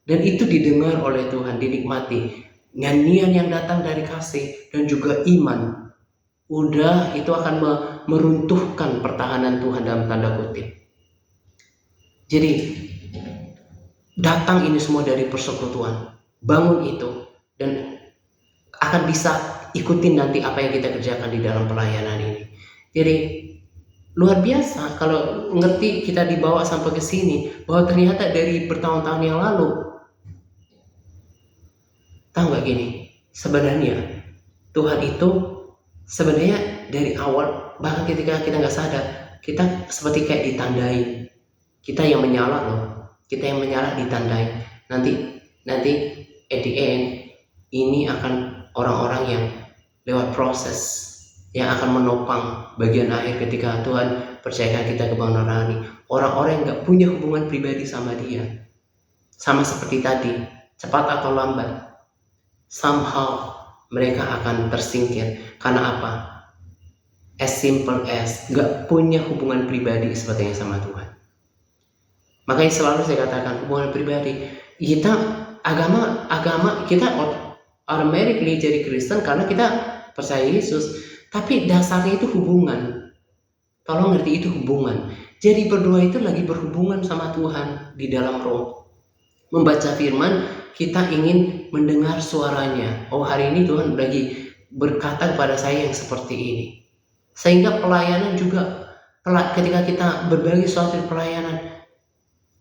dan itu didengar oleh Tuhan, dinikmati. Nyanyian yang datang dari kasih dan juga iman, udah itu akan meruntuhkan pertahanan Tuhan dalam tanda kutip. Jadi datang ini semua dari persekutuan, bangun itu dan akan bisa ikutin nanti apa yang kita kerjakan di dalam pelayanan ini. Jadi luar biasa kalau ngerti kita dibawa sampai ke sini, bahwa ternyata dari bertahun-tahun yang lalu, tahu nggak gini, sebenarnya Tuhan itu sebenarnya dari awal, bahkan ketika kita nggak sadar, kita seperti kayak ditandai. Kita yang menyala loh, kita yang menyala ditandai. Nanti at the end ini akan orang-orang yang lewat proses yang akan menopang bagian akhir ketika Tuhan percayakan kita kebenaran rohani. Orang-orang yang nggak punya hubungan pribadi sama Dia, sama seperti tadi, cepat atau lambat, somehow mereka akan tersingkir. Karena apa? As simple as nggak punya hubungan pribadi seperti yang sama Tuhan. Makanya selalu saya katakan hubungan pribadi. Kita agama kita automatically jadi Kristen karena kita percaya Yesus, tapi dasarnya itu hubungan. Tolong ngerti, itu hubungan. Jadi berdua itu lagi berhubungan sama Tuhan di dalam roh. Membaca firman, kita ingin mendengar suaranya. Oh, hari ini Tuhan lagi berkata kepada saya yang seperti ini. Sehingga pelayanan juga, ketika kita berbagi suatu pelayanan,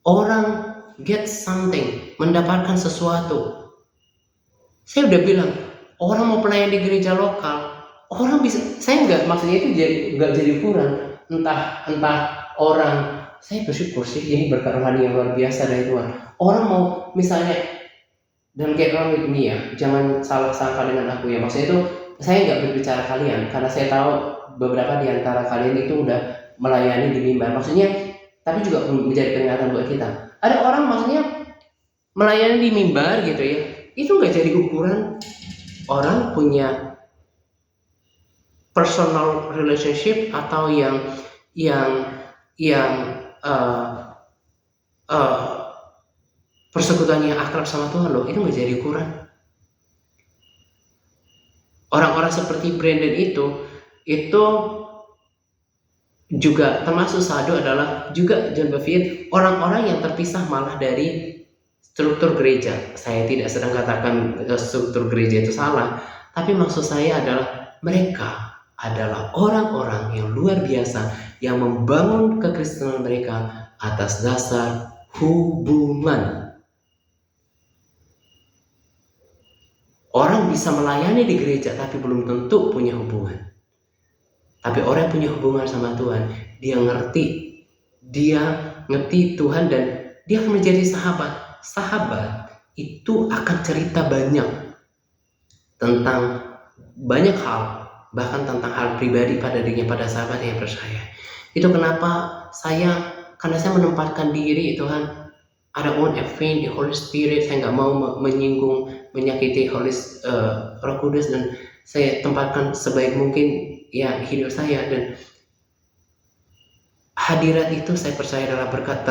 orang get something, mendapatkan sesuatu. Saya udah bilang, orang mau pelayan di gereja lokal, orang bisa, saya nggak, maksudnya itu nggak jadi ukuran. Entah orang, saya bersyukur sih ini berkat rohani yang luar biasa dari Tuhan. Orang mau misalnya, dan get wrong with me ya, jangan salah sangka dengan aku ya. Maksudnya itu saya nggak berbicara kalian, karena saya tahu beberapa di antara kalian itu udah melayani di mimbar. Maksudnya, tapi juga menjadi peringatan buat kita. Ada orang maksudnya melayani di mimbar gitu ya, itu nggak jadi ukuran orang punya personal relationship atau yang persekutuan yang akrab sama Tuhan loh, itu nggak jadi ukuran. Orang-orang seperti Brandon itu juga termasuk Sado adalah juga John Bevere, orang-orang yang terpisah malah dari struktur gereja. Saya tidak sedang katakan struktur gereja itu salah, tapi maksud saya adalah mereka adalah orang-orang yang luar biasa yang membangun kekristenan mereka atas dasar hubungan. Orang bisa melayani di gereja tapi belum tentu punya hubungan. Tapi orang yang punya hubungan sama Tuhan, dia ngerti Tuhan dan dia akan menjadi sahabat. Sahabat itu akan cerita banyak tentang banyak hal, bahkan tentang hal pribadi pada dirinya, pada sahabat yang percaya. Itu kenapa karena saya menempatkan diri, Tuhan, I don't want to offend the Holy Spirit. Saya nggak mau menyakiti Roh Kudus, dan saya tempatkan sebaik mungkin ya hidup saya, dan hadirat itu saya percaya adalah berkat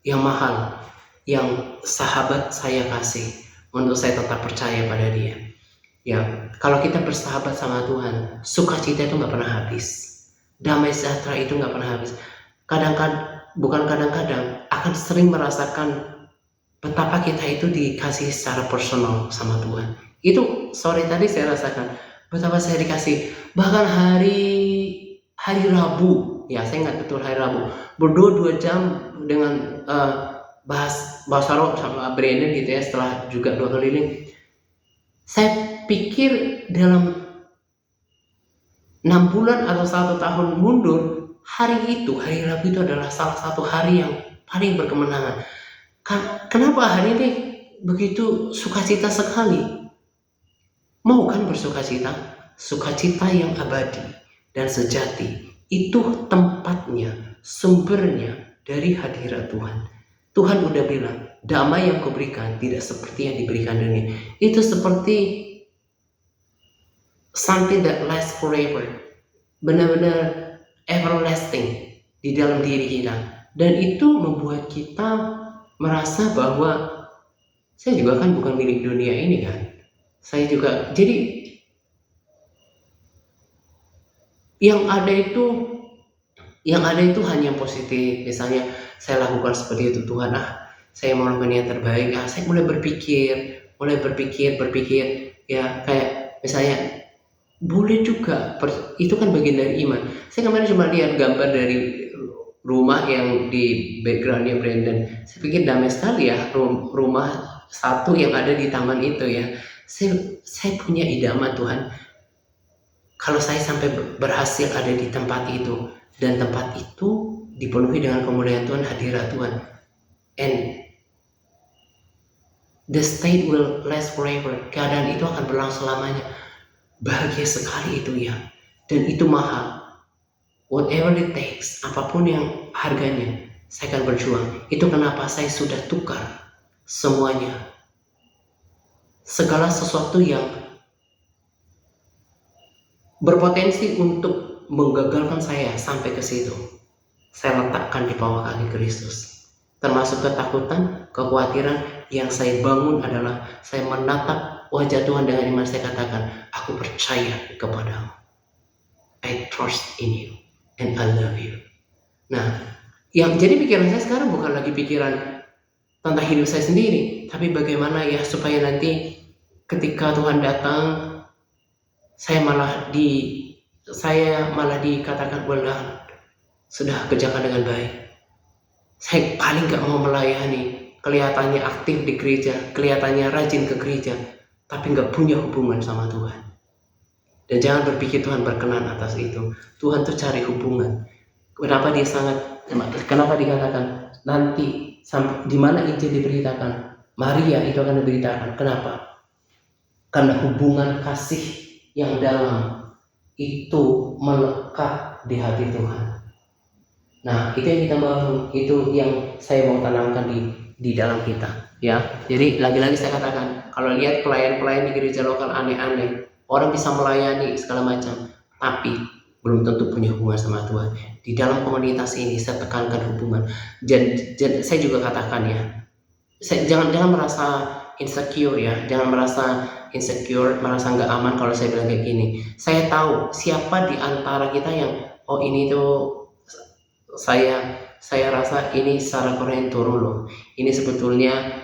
yang mahal yang sahabat saya kasih untuk saya tetap percaya pada dia. Ya, kalau kita bersahabat sama Tuhan, sukacita itu nggak pernah habis, damai sejahtera itu nggak pernah habis. Kadang-kadang akan sering merasakan betapa kita itu dikasih secara personal sama Tuhan. Itu sore tadi saya rasakan betapa saya dikasih. Bahkan hari Rabu, ya saya ingat betul hari Rabu, berdua 2 jam dengan bahas roh sama Brandon gitu ya, setelah juga 2 keliling. Saya pikir dalam 6 bulan atau 1 tahun mundur, hari Rabu itu adalah salah satu hari yang paling berkemenangan. Kenapa hari ini begitu sukacita sekali? Mau kan bersukacita? Sukacita yang abadi dan sejati itu tempatnya, sumbernya dari hadirat Tuhan. Tuhan udah bilang, damai yang kuberikan tidak seperti yang diberikan dunia. Itu seperti something that lasts forever, benar-benar everlasting di dalam diri kita, dan itu membuat kita merasa bahwa saya juga kan bukan milik dunia ini kan. Saya juga, jadi yang ada itu hanya positif. Misalnya saya lakukan seperti itu, Tuhan, saya mau lakukan yang terbaik. Saya mulai berpikir ya, kayak misalnya boleh juga, itu kan bagian dari iman. Saya kemarin cuma lihat gambar dari rumah yang di backgroundnya Brandon. Saya pikir damai sekali ya, rumah satu yang ada di taman itu ya. Saya punya idaman, Tuhan, kalau saya sampai berhasil ada di tempat itu, dan tempat itu dipenuhi dengan kemuliaan Tuhan, hadirat Tuhan, and the state will last forever, keadaan itu akan berlangsung selamanya. Bahagia sekali itu ya, dan itu mahal. Whatever it takes, apapun yang harganya, saya akan berjuang. Itu kenapa saya sudah tukar semuanya. Segala sesuatu yang berpotensi untuk menggagalkan saya sampai ke situ, saya letakkan di bawah kaki Kristus. Termasuk ketakutan, kekhawatiran, yang saya bangun adalah saya menatap wajah Tuhan dengan iman. Saya katakan, aku percaya kepadamu. I trust in you and I love you. Nah, yang jadi pikiran saya sekarang bukan lagi pikiran tentang hidup saya sendiri, tapi bagaimana ya supaya nanti ketika Tuhan datang, saya malah dikatakan, well, sudah kerjakan dengan baik. Saya paling gak mau melayani, kelihatannya aktif di gereja, kelihatannya rajin ke gereja, tapi gak punya hubungan sama Tuhan. Dan jangan berpikir Tuhan berkenan atas itu. Tuhan tuh cari hubungan. Kenapa dikatakan nanti di mana Injil diberitakan, Maria itu akan diberitakan. Kenapa? Karena hubungan kasih yang dalam itu melekat di hati Tuhan. Nah, itu yang kita bangun, itu yang saya mau tanamkan di dalam kita, ya. Jadi lagi-lagi saya katakan, kalau lihat pelayan-pelayan di gereja lokal aneh-aneh, orang bisa melayani segala macam, tapi belum tentu punya hubungan sama Tuhan. Di dalam komunitas ini saya tekankan hubungan. Dan saya juga katakan ya, jangan merasa insecure ya, jangan merasa nggak aman kalau saya bilang kayak gini. Saya tahu siapa di antara kita yang ini tuh saya rasa ini secara Korea turun loh. Ini sebetulnya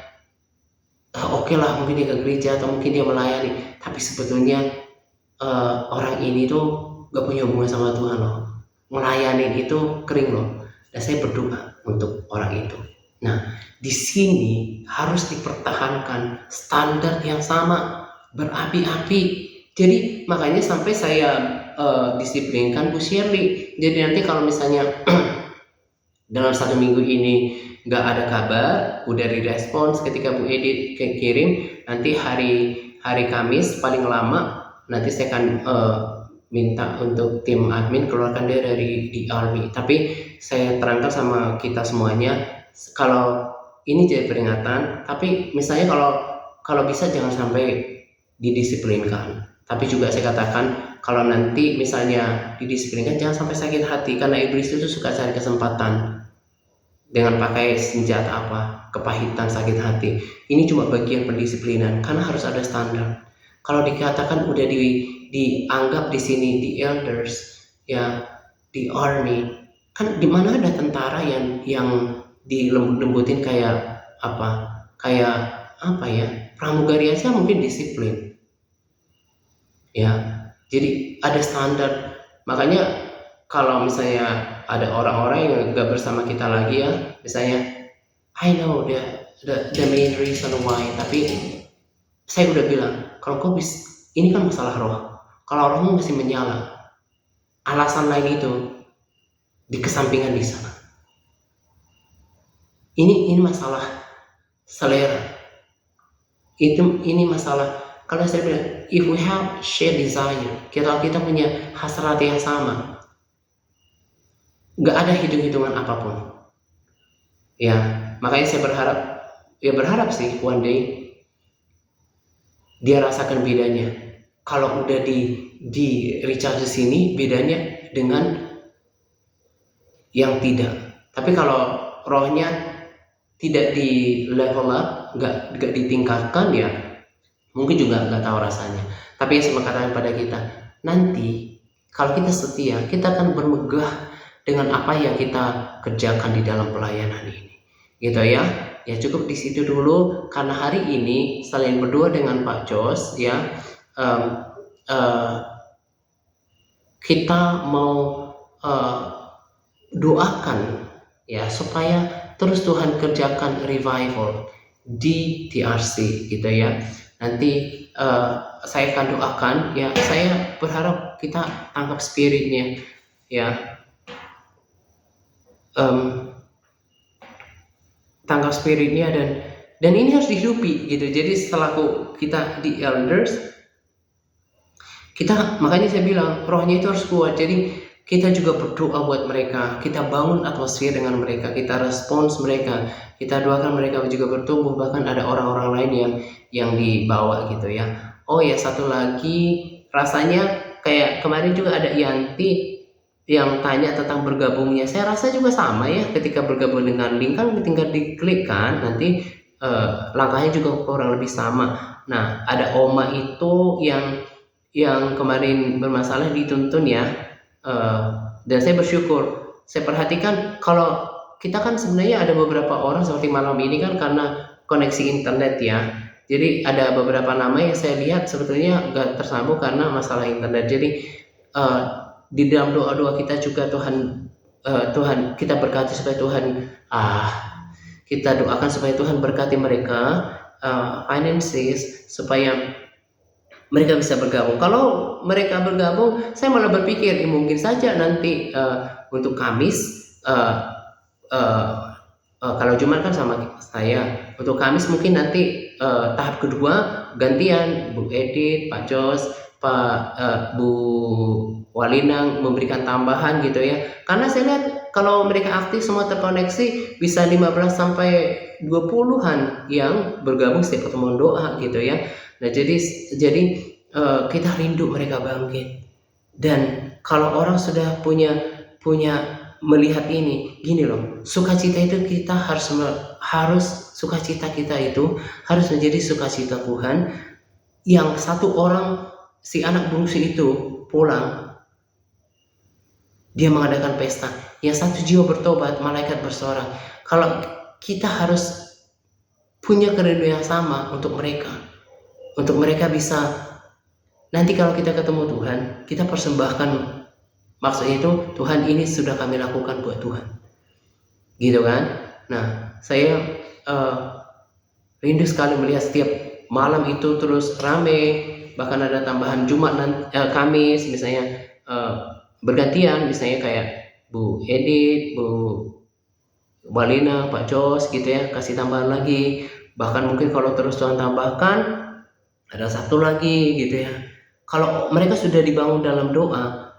oke lah, mungkin dia ke gereja atau mungkin dia melayani, tapi sebetulnya orang ini tuh gak punya hubungan sama Tuhan loh, melayani itu kering loh. Dan saya berdoa untuk orang itu. Nah, di sini harus dipertahankan standar yang sama, berapi-api. Jadi makanya sampai saya disiplinkan Bu Shirley. Jadi nanti kalau misalnya dalam 1 minggu ini nggak ada kabar, udah direspons ketika Bu Edit kirim, nanti hari Kamis paling lama nanti saya akan minta untuk tim admin keluarkan dia dari DRB. Tapi saya terangkan sama kita semuanya, kalau ini jadi peringatan, tapi misalnya kalau bisa jangan sampai didisiplinkan. Tapi juga saya katakan, kalau nanti misalnya didisiplinkan jangan sampai sakit hati, karena iblis itu suka cari kesempatan dengan pakai senjata apa, kepahitan, sakit hati. Ini cuma bagian pendisiplinan, karena harus ada standar. Kalau dikatakan udah dianggap di sini di elders, ya di army, kan di mana ada tentara yang dilembut-lembutin kayak apa ya, pramugari aja mungkin disiplin. Ya, jadi ada standar. Makanya kalau misalnya ada orang-orang yang gak bersama kita lagi ya, misalnya I know the main reason why, tapi saya udah bilang, kalau kau ini kan masalah roh, kalau rohmu masih menyala, alasan lain itu dikesampingkan di sana. Ini masalah selera, ini masalah. Kalau saya bilang, if we have shared desire, kita punya hasrat yang sama, nggak ada hitung-hitungan apapun. Ya, makanya saya berharap sih one day dia rasakan bedanya. Kalau udah di recharge sini, bedanya dengan yang tidak. Tapi kalau rohnya tidak di level up, nggak ditingkatkan, ya mungkin juga nggak tahu rasanya. Tapi saya mengatakan pada kita, nanti kalau kita setia, kita akan bermegah dengan apa yang kita kerjakan di dalam pelayanan ini, gitu ya. Ya cukup di situ dulu, karena hari ini selain berdua dengan Pak Jos, ya kita mau doakan ya supaya terus Tuhan kerjakan revival di TRC, gitu ya. Nanti saya akan doakan, ya saya berharap kita tangkap spiritnya, ya tangkap spiritnya, dan ini harus dihidupi gitu. Jadi selaku kita di elders, kita, makanya saya bilang rohnya itu harus kuat. Jadi kita juga berdoa buat mereka, kita bangun atmosfer dengan mereka, kita respons mereka, kita doakan mereka juga bertumbuh. Bahkan ada orang-orang lain yang dibawa gitu ya. Oh ya, satu lagi, rasanya kayak kemarin juga ada Yanti yang tanya tentang bergabungnya. Saya rasa juga sama ya, ketika bergabung dengan link kan tinggal diklik kan, nanti langkahnya juga kurang lebih sama. Nah, ada Oma itu yang kemarin bermasalah dituntun ya, dan saya bersyukur, saya perhatikan kalau kita kan sebenarnya ada beberapa orang seperti malam ini kan karena koneksi internet ya. Jadi ada beberapa nama yang saya lihat sebetulnya nggak tersambung karena masalah internet. Jadi di dalam doa-doa kita juga Tuhan kita berkati supaya Tuhan kita doakan supaya Tuhan berkati mereka finances supaya mereka bisa bergabung. Kalau mereka bergabung, saya malah berpikir mungkin saja nanti untuk Kamis, kalau Jumat kan sama saya, untuk Kamis mungkin nanti tahap kedua gantian Bu Edit, Pak Jos, Bu Walinang memberikan tambahan gitu ya. Karena saya lihat kalau mereka aktif semua terkoneksi bisa 15 sampai 20-an yang bergabung setiap pertemuan doa gitu ya. Nah jadi kita rindu mereka bangkit. Dan kalau orang sudah punya melihat ini, gini loh, sukacita itu kita harus sukacita kita itu harus menjadi sukacita Tuhan. Yang satu orang, si anak bungsu itu pulang, dia mengadakan pesta. Yang satu jiwa bertobat, malaikat bersorak. Kalau kita harus punya kerinduan yang sama untuk mereka bisa, nanti kalau kita ketemu Tuhan, kita persembahkan Maksudnya itu Tuhan, ini sudah kami lakukan buat Tuhan, gitu kan. Nah, saya rindu sekali melihat setiap malam itu terus rame, bahkan ada tambahan Jumat Kamis misalnya, bergantian, misalnya kayak Bu Edit, Bu Walina, Pak Jos gitu ya, kasih tambahan lagi. Bahkan mungkin kalau terus Tuhan tambahkan, ada satu lagi gitu ya. Kalau mereka sudah dibangun dalam doa,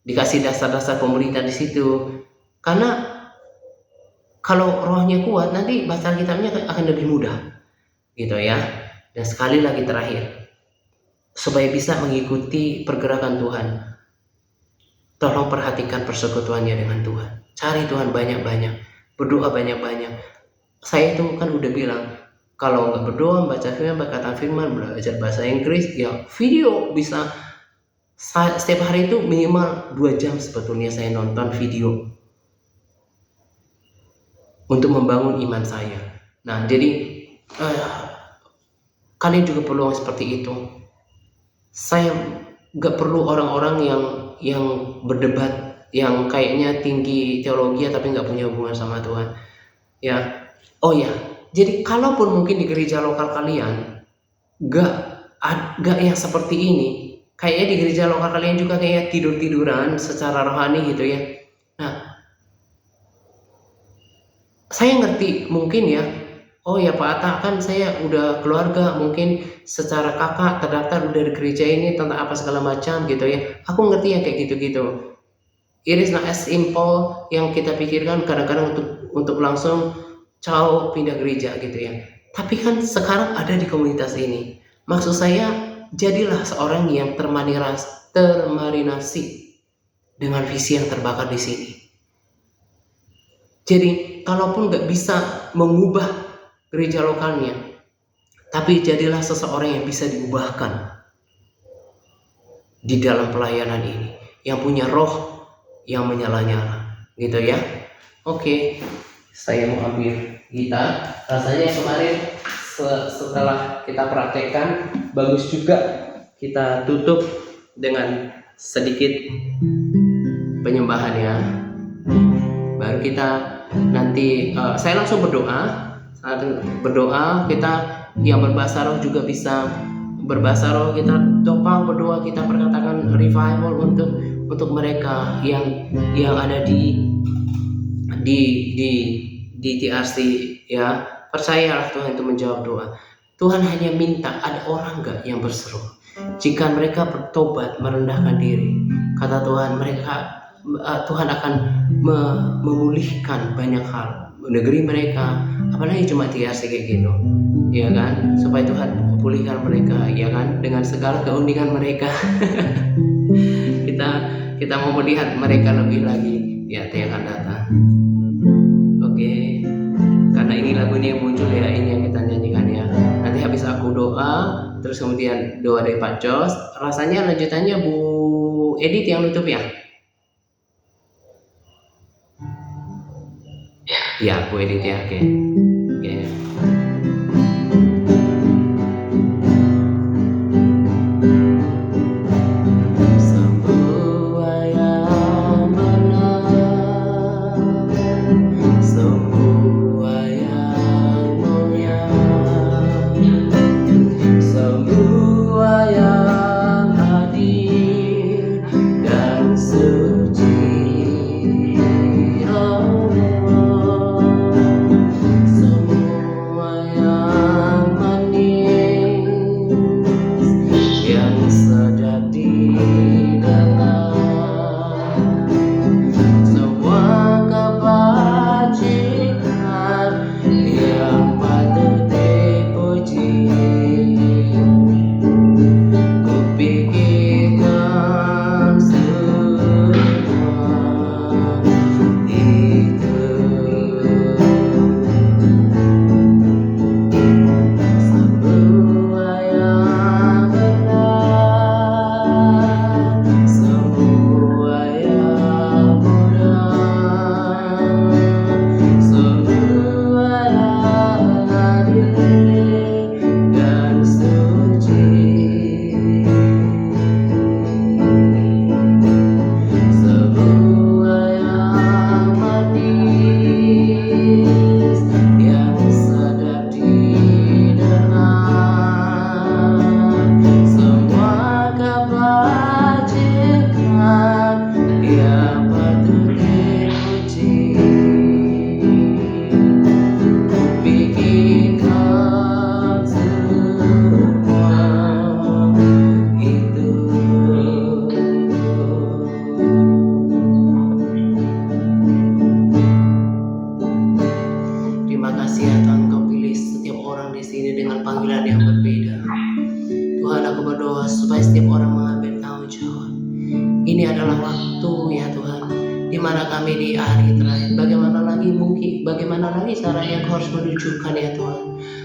dikasih dasar-dasar komunitas di situ. Karena kalau rohnya kuat, nanti baca kitabnya akan lebih mudah, gitu ya. Dan sekali lagi terakhir, supaya bisa mengikuti pergerakan Tuhan, tolong perhatikan persekutuannya dengan Tuhan. Cari Tuhan banyak-banyak, berdoa banyak-banyak. Saya itu kan udah bilang, kalau nggak berdoa, baca firman, berkata firman, belajar bahasa Inggris, ya video bisa. Setiap hari itu minimal 2 jam sebetulnya saya nonton video untuk membangun iman saya. Nah, jadi kalian juga perlu seperti itu. Saya nggak perlu orang-orang yang berdebat, yang kayaknya tinggi teologi tapi nggak punya hubungan sama Tuhan. Ya, oh ya. Jadi kalaupun mungkin di gereja lokal kalian nggak yang seperti ini, kayaknya di gereja lokal kalian juga kayak tidur-tiduran secara rohani gitu ya. Nah, saya ngerti mungkin ya, oh ya Pak Atta, kan saya udah keluarga, mungkin secara kakak terdaftar udah di gereja ini tentang apa segala macam gitu ya. Aku ngerti ya kayak gitu-gitu. It is not as simple yang kita pikirkan kadang-kadang untuk langsung pindah gereja gitu ya. Tapi kan sekarang ada di komunitas ini. Maksud saya, jadilah seorang yang termarinasi dengan visi yang terbakar di sini. Jadi, kalaupun nggak bisa mengubah gereja lokalnya, tapi jadilah seseorang yang bisa diubahkan di dalam pelayanan ini, yang punya roh yang menyala-nyala, gitu ya. Oke, saya mau ambil gitar. Rasanya kemarin setelah kita praktekkan, bagus juga kita tutup dengan sedikit penyembahan ya. Baru kita nanti saya langsung berdoa. Saat berdoa, kita yang berbahasa roh juga bisa berbahasa roh, kita topang berdoa, kita perkatakan revival untuk mereka yang ada di TRC ya. Percayalah Tuhan itu menjawab doa. Tuhan hanya minta ada orang enggak yang berseru. Jika mereka bertobat, merendahkan diri, kata Tuhan, Tuhan akan memulihkan banyak hal negeri mereka, apalagi cuma TRC kayak gitu, ya kan? Supaya Tuhan pulihkan mereka, ya kan? Dengan segala keunikan mereka. kita mau melihat mereka lebih lagi di yang akan datang. Oke, karena ini lagunya yang muncul ya, ini yang kita nyanyikan ya. Nanti habis aku doa, terus kemudian doa dari Pak Jos. Rasanya lanjutannya Bu Edit yang nutup ya? Ya, Bu Edit ya, oke. So di mana kami di hari terakhir. Bagaimana lagi cara yang harus menunjukkan ya Tuhan.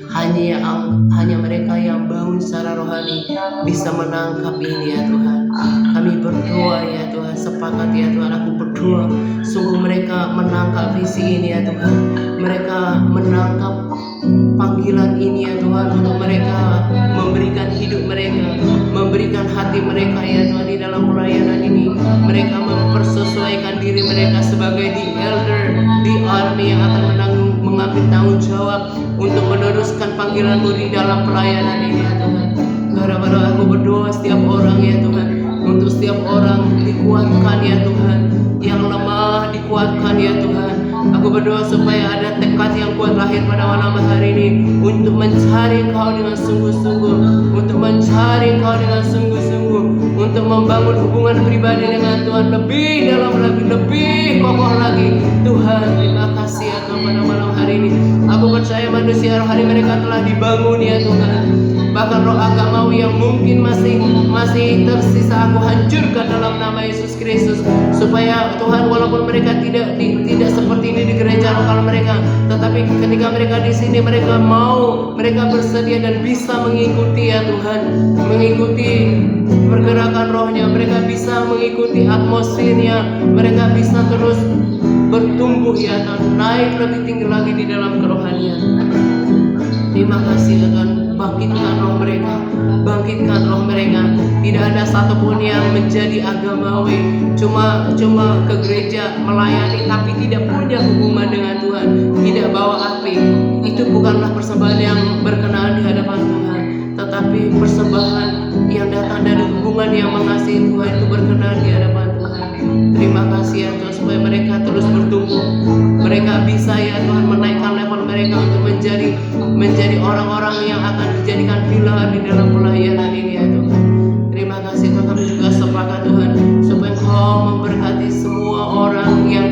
Hanya mereka yang bangun secara rohani bisa menangkap ini ya Tuhan. Kami berdoa ya Tuhan, sepakat ya Tuhan, aku berdoa sungguh mereka menangkap visi ini ya Tuhan. Mereka menangkap panggilan ini ya Tuhan, untuk mereka memberikan hidup mereka, memberikan hati mereka ya Tuhan di dalam pelayanan ini. Mereka mempersesuaikan diri mereka sebagai the elder, the army yang akan mengambil tanggung jawab untuk meneruskan panggilan-Mu di dalam pelayanan ini ya Tuhan. Gara-gara aku berdoa setiap orang ya Tuhan, untuk setiap orang dikuatkan ya Tuhan, yang lemah dikuatkan ya Tuhan. Aku berdoa supaya ada tekad yang kuat lahir pada malam hari ini untuk mencari Kau dengan sungguh-sungguh, untuk mencari Kau dengan sungguh-sungguh, untuk membangun hubungan pribadi dengan Tuhan lebih dalam lagi, lebih kokoh lagi. Tuhan, terima kasih ya Tuhan pada malam hari ini. Aku percaya manusia rohani mereka telah dibangun ya Tuhan. Bahkan roh agamawi yang mungkin masih tersisa, aku hancurkan dalam nama Yesus Kristus, supaya Tuhan, walaupun mereka tidak seperti ini di gereja lokal mereka, tetapi ketika mereka di sini mereka bersedia dan bisa mengikuti ya Tuhan, mengikuti pergerakan rohnya, mereka bisa mengikuti atmosfernya, mereka bisa terus bertumbuh ya Tuhan, naik lebih tinggi lagi di dalam kerohanian. Terima kasih ya Tuhan. Bangkitkan roh mereka, bangkitkan roh mereka. Tidak ada satupun yang menjadi agamawi, cuma ke gereja melayani tapi tidak punya hubungan dengan Tuhan, tidak bawa api. Itu bukanlah persembahan yang berkenan di hadapan Tuhan, tetapi persembahan yang datang dari hubungan yang mengasihi Tuhan, itu berkenan di hadapan Tuhan. Terima kasih ya Tuhan, supaya mereka terus bertumbuh. Mereka bisa ya Tuhan menaikkan level mereka untuk menjadi orang-orang yang akan dijadikan pilar di dalam pelayanan ini ya Tuhan. Terima kasih Tuhan, kami juga sepakat Tuhan, supaya Kau memberkati semua orang yang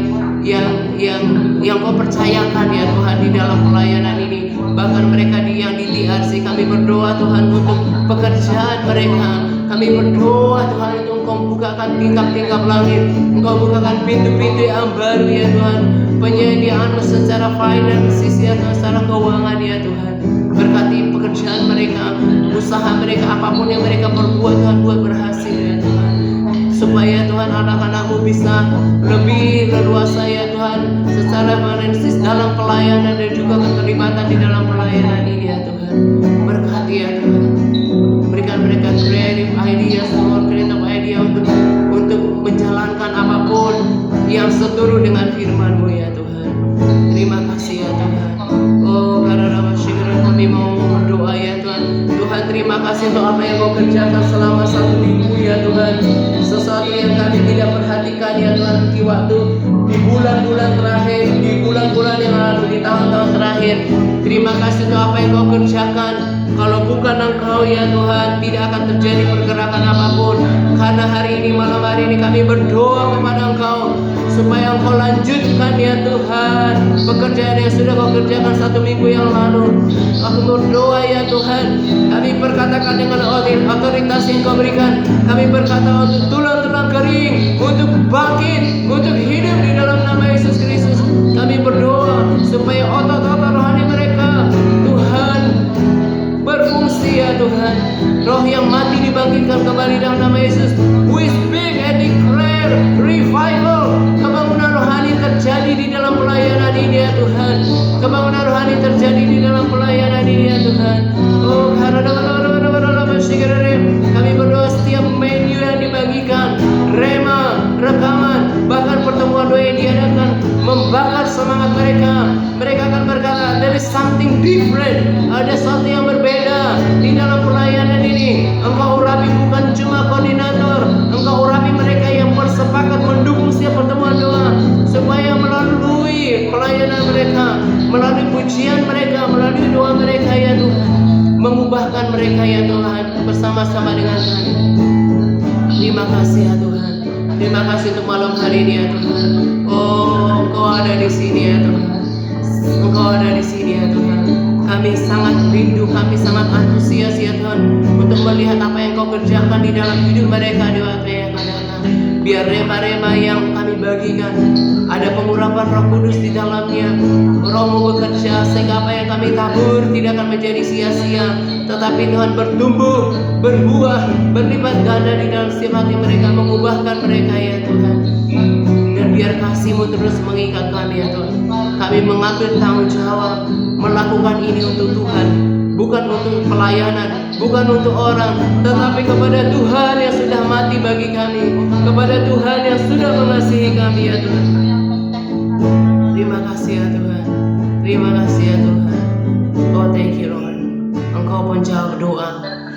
Kau percayakan ya Tuhan di dalam pelayanan ini. Bahkan mereka yang di TRC, kami berdoa Tuhan untuk pekerjaan mereka. Kami berdoa Tuhan untuk Engkau bukakan tingkap-tingkap langit, Engkau bukakan pintu-pintu yang baru ya Tuhan, penyediaan secara finansial ya Tuhan, secara keuangan ya Tuhan. Berkati pekerjaan mereka, usaha mereka, apapun yang mereka perbuat Tuhan, buat berhasil ya Tuhan, supaya Tuhan anak-anak-Mu bisa lebih leluasa ya Tuhan, secara finansial dalam pelayanan dan juga keterlibatan di dalam pelayanan ini ya Tuhan. Berkati ya Tuhan, berikan mereka creative idea, semua creative idea untuk menjalankan apapun yang seturut dengan firman-Mu ya Tuhan. Terima kasih ya Tuhan. Oh, karena kami mau berdoa ya Tuhan. Tuhan, terima kasih untuk apa yang Kau kerjakan selama 1 minggu ya Tuhan. Sesuatu yang kami tidak perhatikan ya Tuhan di waktu, di bulan-bulan terakhir, di bulan-bulan yang lalu, di tahun-tahun terakhir. Terima kasih untuk apa yang Kau kerjakan. Kalau bukan Engkau ya Tuhan, tidak akan terjadi pergerakan apapun. Karena hari ini, malam hari ini kami berdoa kepada Engkau supaya Engkau lanjutkan ya Tuhan pekerjaan yang sudah Kau kerjakan 1 minggu yang lalu. Aku berdoa ya Tuhan, kami berkatakan dengan otoritas yang Kau berikan, kami berkata untuk tulang-tulang kering untuk bangkit, untuk hidup di dalam nama Yesus Kristus. Kami berdoa supaya otot-otot rohani mereka Tuhan berfungsi ya Tuhan. Roh yang mati dibangkitkan kembali dalam nama Yesus. We speak and declare revival. Kebangunan rohani terjadi di dalam pelayanan ini ya Tuhan. Kebangunan rohani terjadi di dalam pelayanan ini ya Tuhan. Oh, kami berdoa setiap menu yang dibagikan, rema, rekaman, bahkan pertemuan doa yang diadakan, membakar semangat mereka. Mereka akan berkata, there is something different, ada sesuatu yang berbeda di dalam pelayanan ini. Engkau urapi bukan cuma koordinator, Engkau urapi mereka yang bersepakat mendukung setiap pertemuan doa, supaya melalui pelayanan mereka, melalui pujian mereka, melalui doa mereka ya Tuhan, mengubahkan mereka ya Tuhan bersama-sama dengan kami. Terima kasih ya Tuhan. Terima kasih untuk malam hari ini ya Tuhan. Oh, Engkau ada di sini ya Tuhan. Engkau ada di sini ya Tuhan. Kami sangat rindu, kami sangat antusias ya Tuhan untuk melihat apa yang Kau kerjakan di dalam hidup mereka di waktu yang akan datang. Biar rema-rema yang kami kami bagikan. Ada pengurapan Roh Kudus di dalamnya. Roh-Mu bekerja sehingga apa yang kami tabur tidak akan menjadi sia-sia, tetapi Tuhan bertumbuh, berbuah, berlipat ganda di dalam setiap hati mereka, mengubahkan mereka ya Tuhan. Dan biar kasih-Mu terus mengikat kami ya Tuhan. Kami mengambil tanggung jawab melakukan ini untuk Tuhan, bukan untuk pelayanan, bukan untuk orang, tetapi kepada Tuhan yang sudah mati bagi kami, kepada Tuhan yang sudah mengasihi kami ya Tuhan. Terima kasih ya Tuhan. Terima kasih ya Tuhan. Oh thank you Lord. Engkau penjawab doa.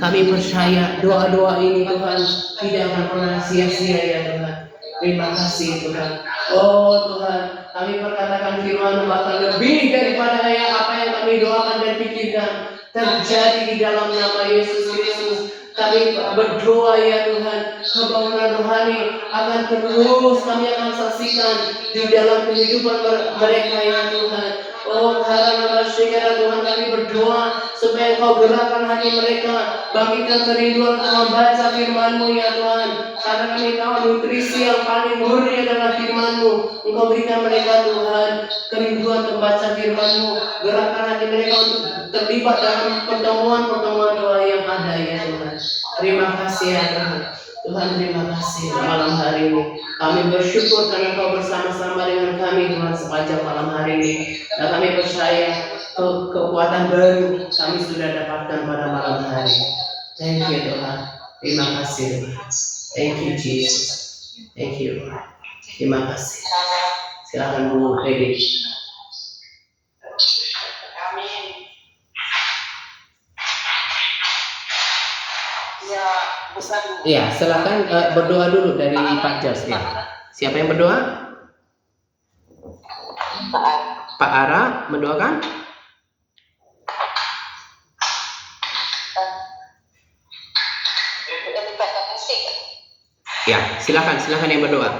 Kami percaya doa-doa ini Tuhan tidak akan pernah sia-sia ya Tuhan. Terima kasih Tuhan. Oh Tuhan, kami perkatakan firman bahkan lebih daripada apa yang kami doakan dan pikirkan terjadi di dalam nama Yesus Kristus. Kami berdoa ya Tuhan, kebangunan rohani akan terus kami akan saksikan di dalam kehidupan mereka ya Tuhan. Oh karena Tuhan kami berdoa supaya Engkau gerakkan hati mereka, bangkitkan kerinduan untuk membaca firman-Mu ya Tuhan. Karena kami tahu nutrisi yang paling murni adalah firman-Mu. Engkau berikan mereka Tuhan kerinduan membaca firman-Mu, gerakkan hati mereka untuk terlibat dalam pertemuan-pertemuan doa yang ada ya Tuhan. Terima kasih ya Tuhan. Tuhan terima kasih malam hari ini. Kami bersyukur karena Kau bersama-sama dengan kami Tuhan sepanjang malam hari ini. Dan kami percaya kekuatan baru kami sudah dapatkan pada malam hari. Thank you Tuhan. Terima kasih. Thank you Jesus. Thank you Lord. Terima kasih. Silakan Bu Peggy. Iya, silakan berdoa dulu dari Pak Jos ya. Siapa yang berdoa? Pak Ara mendoakan? Ya, silakan yang berdoa.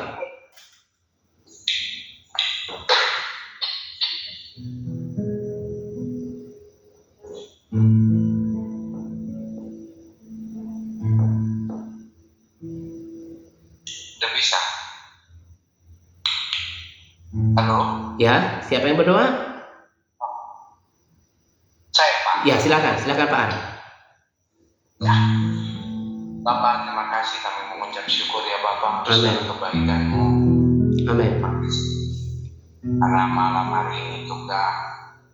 Udah bisa. Halo? Ya, siapa yang berdoa? Saya Pak. Ya, silakan Pak Ara. Ya. Bapak, terima kasih, kami mengucap syukur ya Bapak atas segala kebaikan-Mu. Amin. Karena malam hari ini juga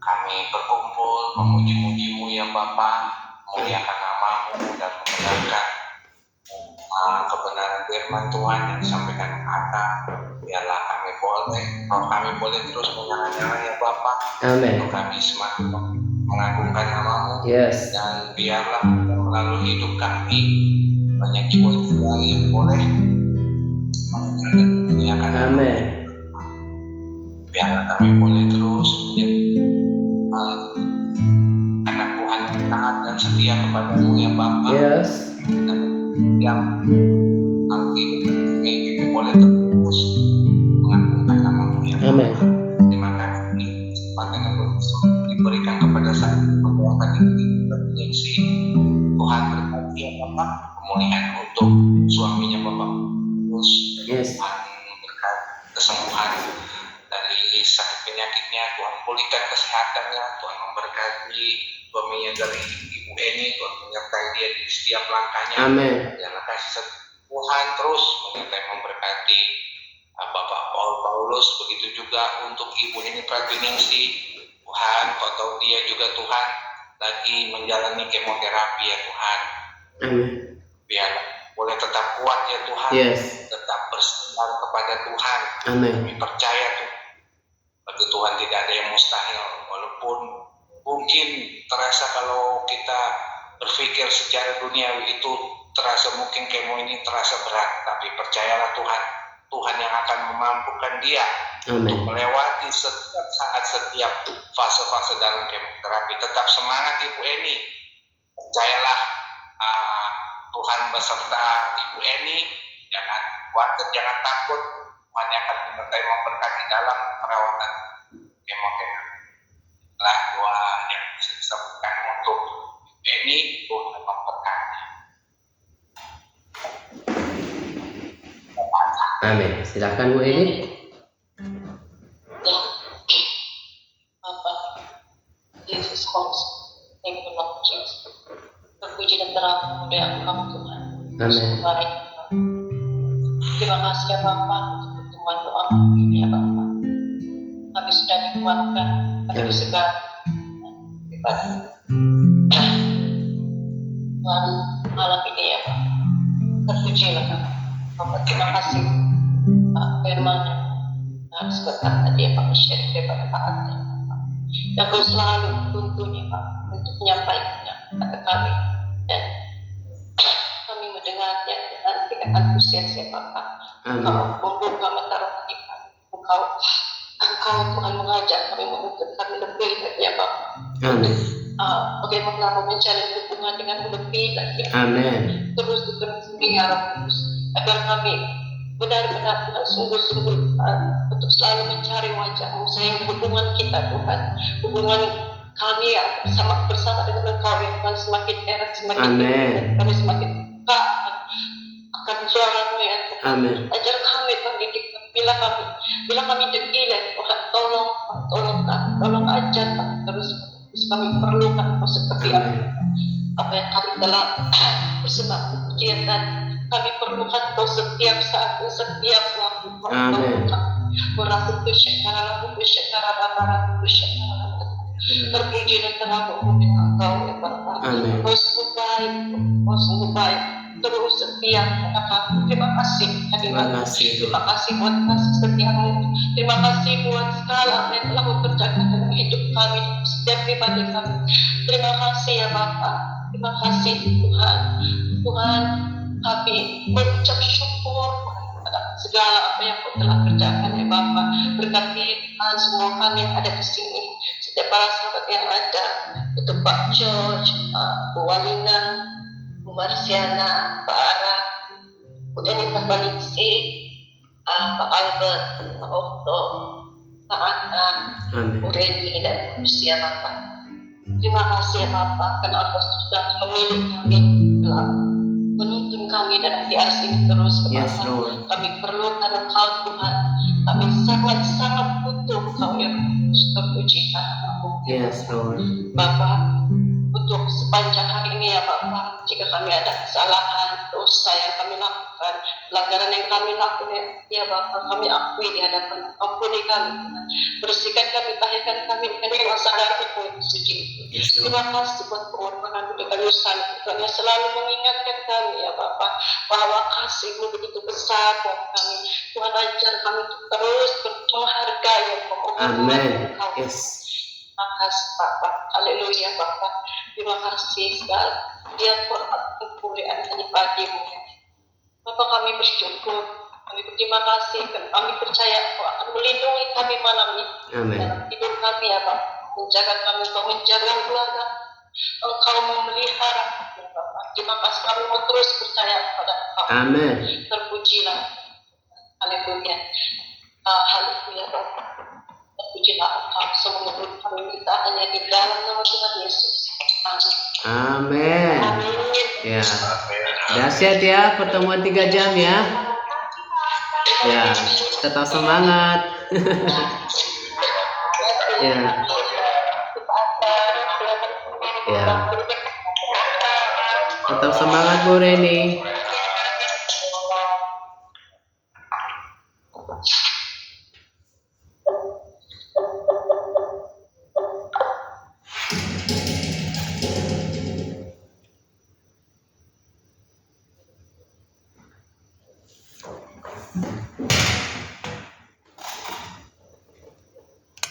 kami berkumpul memuji-muji-Mu ya Bapak, memuliakan nama-Mu dan membenarkan kebenaran firman Tuhan yang disampaikan Anda. Biarlah kami boleh terus menyala-nyala ya Bapak. Amin. Untuk kami semakin mengagungkan nama-Mu. Yes. Dan biarlah melalui hidup kami banyak jiwa-jiwa yang boleh memuliakan nama-Mu. Amin. Biarlah kami boleh terus menjadi anak Tuhan yang taat dan setia kepada-Mu ya Bapak. Yes. Dan yang nanti kami boleh terus mengagungkan nama-Mu ya Bapak. Amin. Terima kasih kesempatan yang diberikan kepada saya membawakan ini berfungsi. Tuhan berkati ya Bapak, pemulihan untuk suaminya Bapak terus. Yes. Tuhan berkat kesembuhan dari sakit penyakitnya, Tuhan pulihkan kesehatannya, Tuhan memberkati suaminya dari Ibu Eni, Tuhan menyertai dia di setiap langkahnya. Amin. Jangan kasih Tuhan terus menyertai memberkati Bapak Paulus, begitu juga untuk Ibu Eni Pratiningsi. Tuhan, Kau tahu dia juga Tuhan lagi menjalani kemoterapi ya Tuhan. Amin. Biar boleh tetap kuat ya Tuhan. Yes. Tetap bersandar kepada Tuhan. Amin. Kami percaya tuh bagi Tuhan tidak ada yang mustahil. Walaupun mungkin terasa kalau kita berpikir secara duniawi itu terasa mungkin kemo ini terasa berat, tapi percayalah Tuhan yang akan memampukan dia Amin. untuk melewati setiap saat, setiap fase-fase dalam kemoterapi. Tetap semangat Ibu Eni, percayalah Tuhan beserta Ibu Eni. Jangan khawatir, jangan takut. Tuhan akan menyertai memberkati dalam perawatan kemoterapi. Itulah doa yang bisa disampaikan untuk Ibu Eni, Tuhan memberkati. Amin. Silakan Bu Eni. Ya, Bapak Yesus Kristus, thank you Lord Jesus. Terpuji dan terpuji Engkau Tuhan. Amin. Baik. Terima kasih ya Bapak untuk pertemuan doa ini ya Bapak. Kami sudah dikuatkan dari segala daripada Tuhan malam ini ya Pak. Terpujilah Bapak. Terima kasih Pak firman harus berkata dia Pak share daripada taatnya Pak. Yang kau selalu tuntun ya Pak untuk menyampaikannya kepada kami dan kami mendengarnya dengan tidak antusias ya Bapak. Amin. Engkau membuka mata rohani kami. Engkau Tuhan mengajak kami menuntut kami lebih lagi ya Bapak. Amin. Bagaimana mau menjalin hubungan dengan lebih lagi. Amin. Terus ya Roh Kudus agar kami benar-benar sungguh-sungguh untuk selalu mencari wajah-Mu sehingga hubungan kita Tuhan, hubungan kami yang bersama dengan Engkau ya Tuhan semakin erat, semakin dekat, kami semakin dekat akan suara-Mu ya Tuhan. Amin. Ajar kami Tuhan didik bila kami degil ya Tuhan, tolong ajar kami terus kami perlukan Engkau seperti apa yang kami telah bersembah pujian dan kami perlukan Engkau setiap saat, setiap waktu. Amin. Merasa bersyukur, terpuji dan terangkum dengan Engkau ya Bapa. Amin. Engkau sungguh baik, terus setia kepada kami. Terima kasih. Terima kasih. Terima kasih buat kasih setiamu. Terima kasih buat segala apa yang telah Kau kerjakan dalam hidup kami, setiap pribadi kami. Terima kasih ya Bapa. Terima kasih Tuhan. Tuhan, kami mengucap syukur pada segala apa yang Kau telah kerjakan ya Bapa. Berkati Tuhan semua kami yang ada di sini, setiap para sahabat yang ada, untuk Pak George, Bu Walina, Bu Marsiana, Pak Ara, Bu Eni Baliksi, Pak Albert, Pak Okto, Pak Anang, Bu Reni dan Bu Lucia Bapak. Terima kasih ya Bapak karena Engkau sudah memilih kami telah menuntun kami dan di atas ini terus Yes, Bapak. Lord. Kami perlukan Engkau Tuhan. Kami sangat-sangat butuh Engkau yang terpuji karena Yes, Lord. Bapak, untuk sepanjang hari ini ya Bapak, jika kami ada kesalahan, dosa yang kami lakukan, pelanggaran yang kami lakukan ya Bapak, kami akui di hadapan, ampuni kami, bersihkan kami, tahirkan kami dengan masa darah-Mu yang suci. Terima kasih buat pengorbanan dengan Yusan Tuhan yang selalu mengingatkan kami ya Bapak, bahwa kasih-Mu begitu besar buat kami. Tuhan ajar kami untuk terus menghargai Amin. Yes. Terima kasih Bapak. Haleluya Bapak. Terima kasih sekali. Dia kemuliaan hanya bagi-Mu. Bapak kami bersyukur. Kami berterima kasih dan kami percaya Engkau akan melindungi kami malam ini. Amin. Dalam tidur kami ya Bapak. Menjaga kami, Engkau menjaga keluarga. Engkau memelihara ya Bapak. Terima kasih kami mau terus percaya kepada Engkau. Amin. Terpujilah. Haleluya. Haleluya Bapak. Terpujilah Engkau. Semua kami minta hanya di dalam nama Tuhan Yesus. Amin. Amin. Amin. Ya. Dahsyat ya pertemuan 3 jam ya. Ya, tetap semangat. Ya. Ya. Tetap semangat Bu Reni.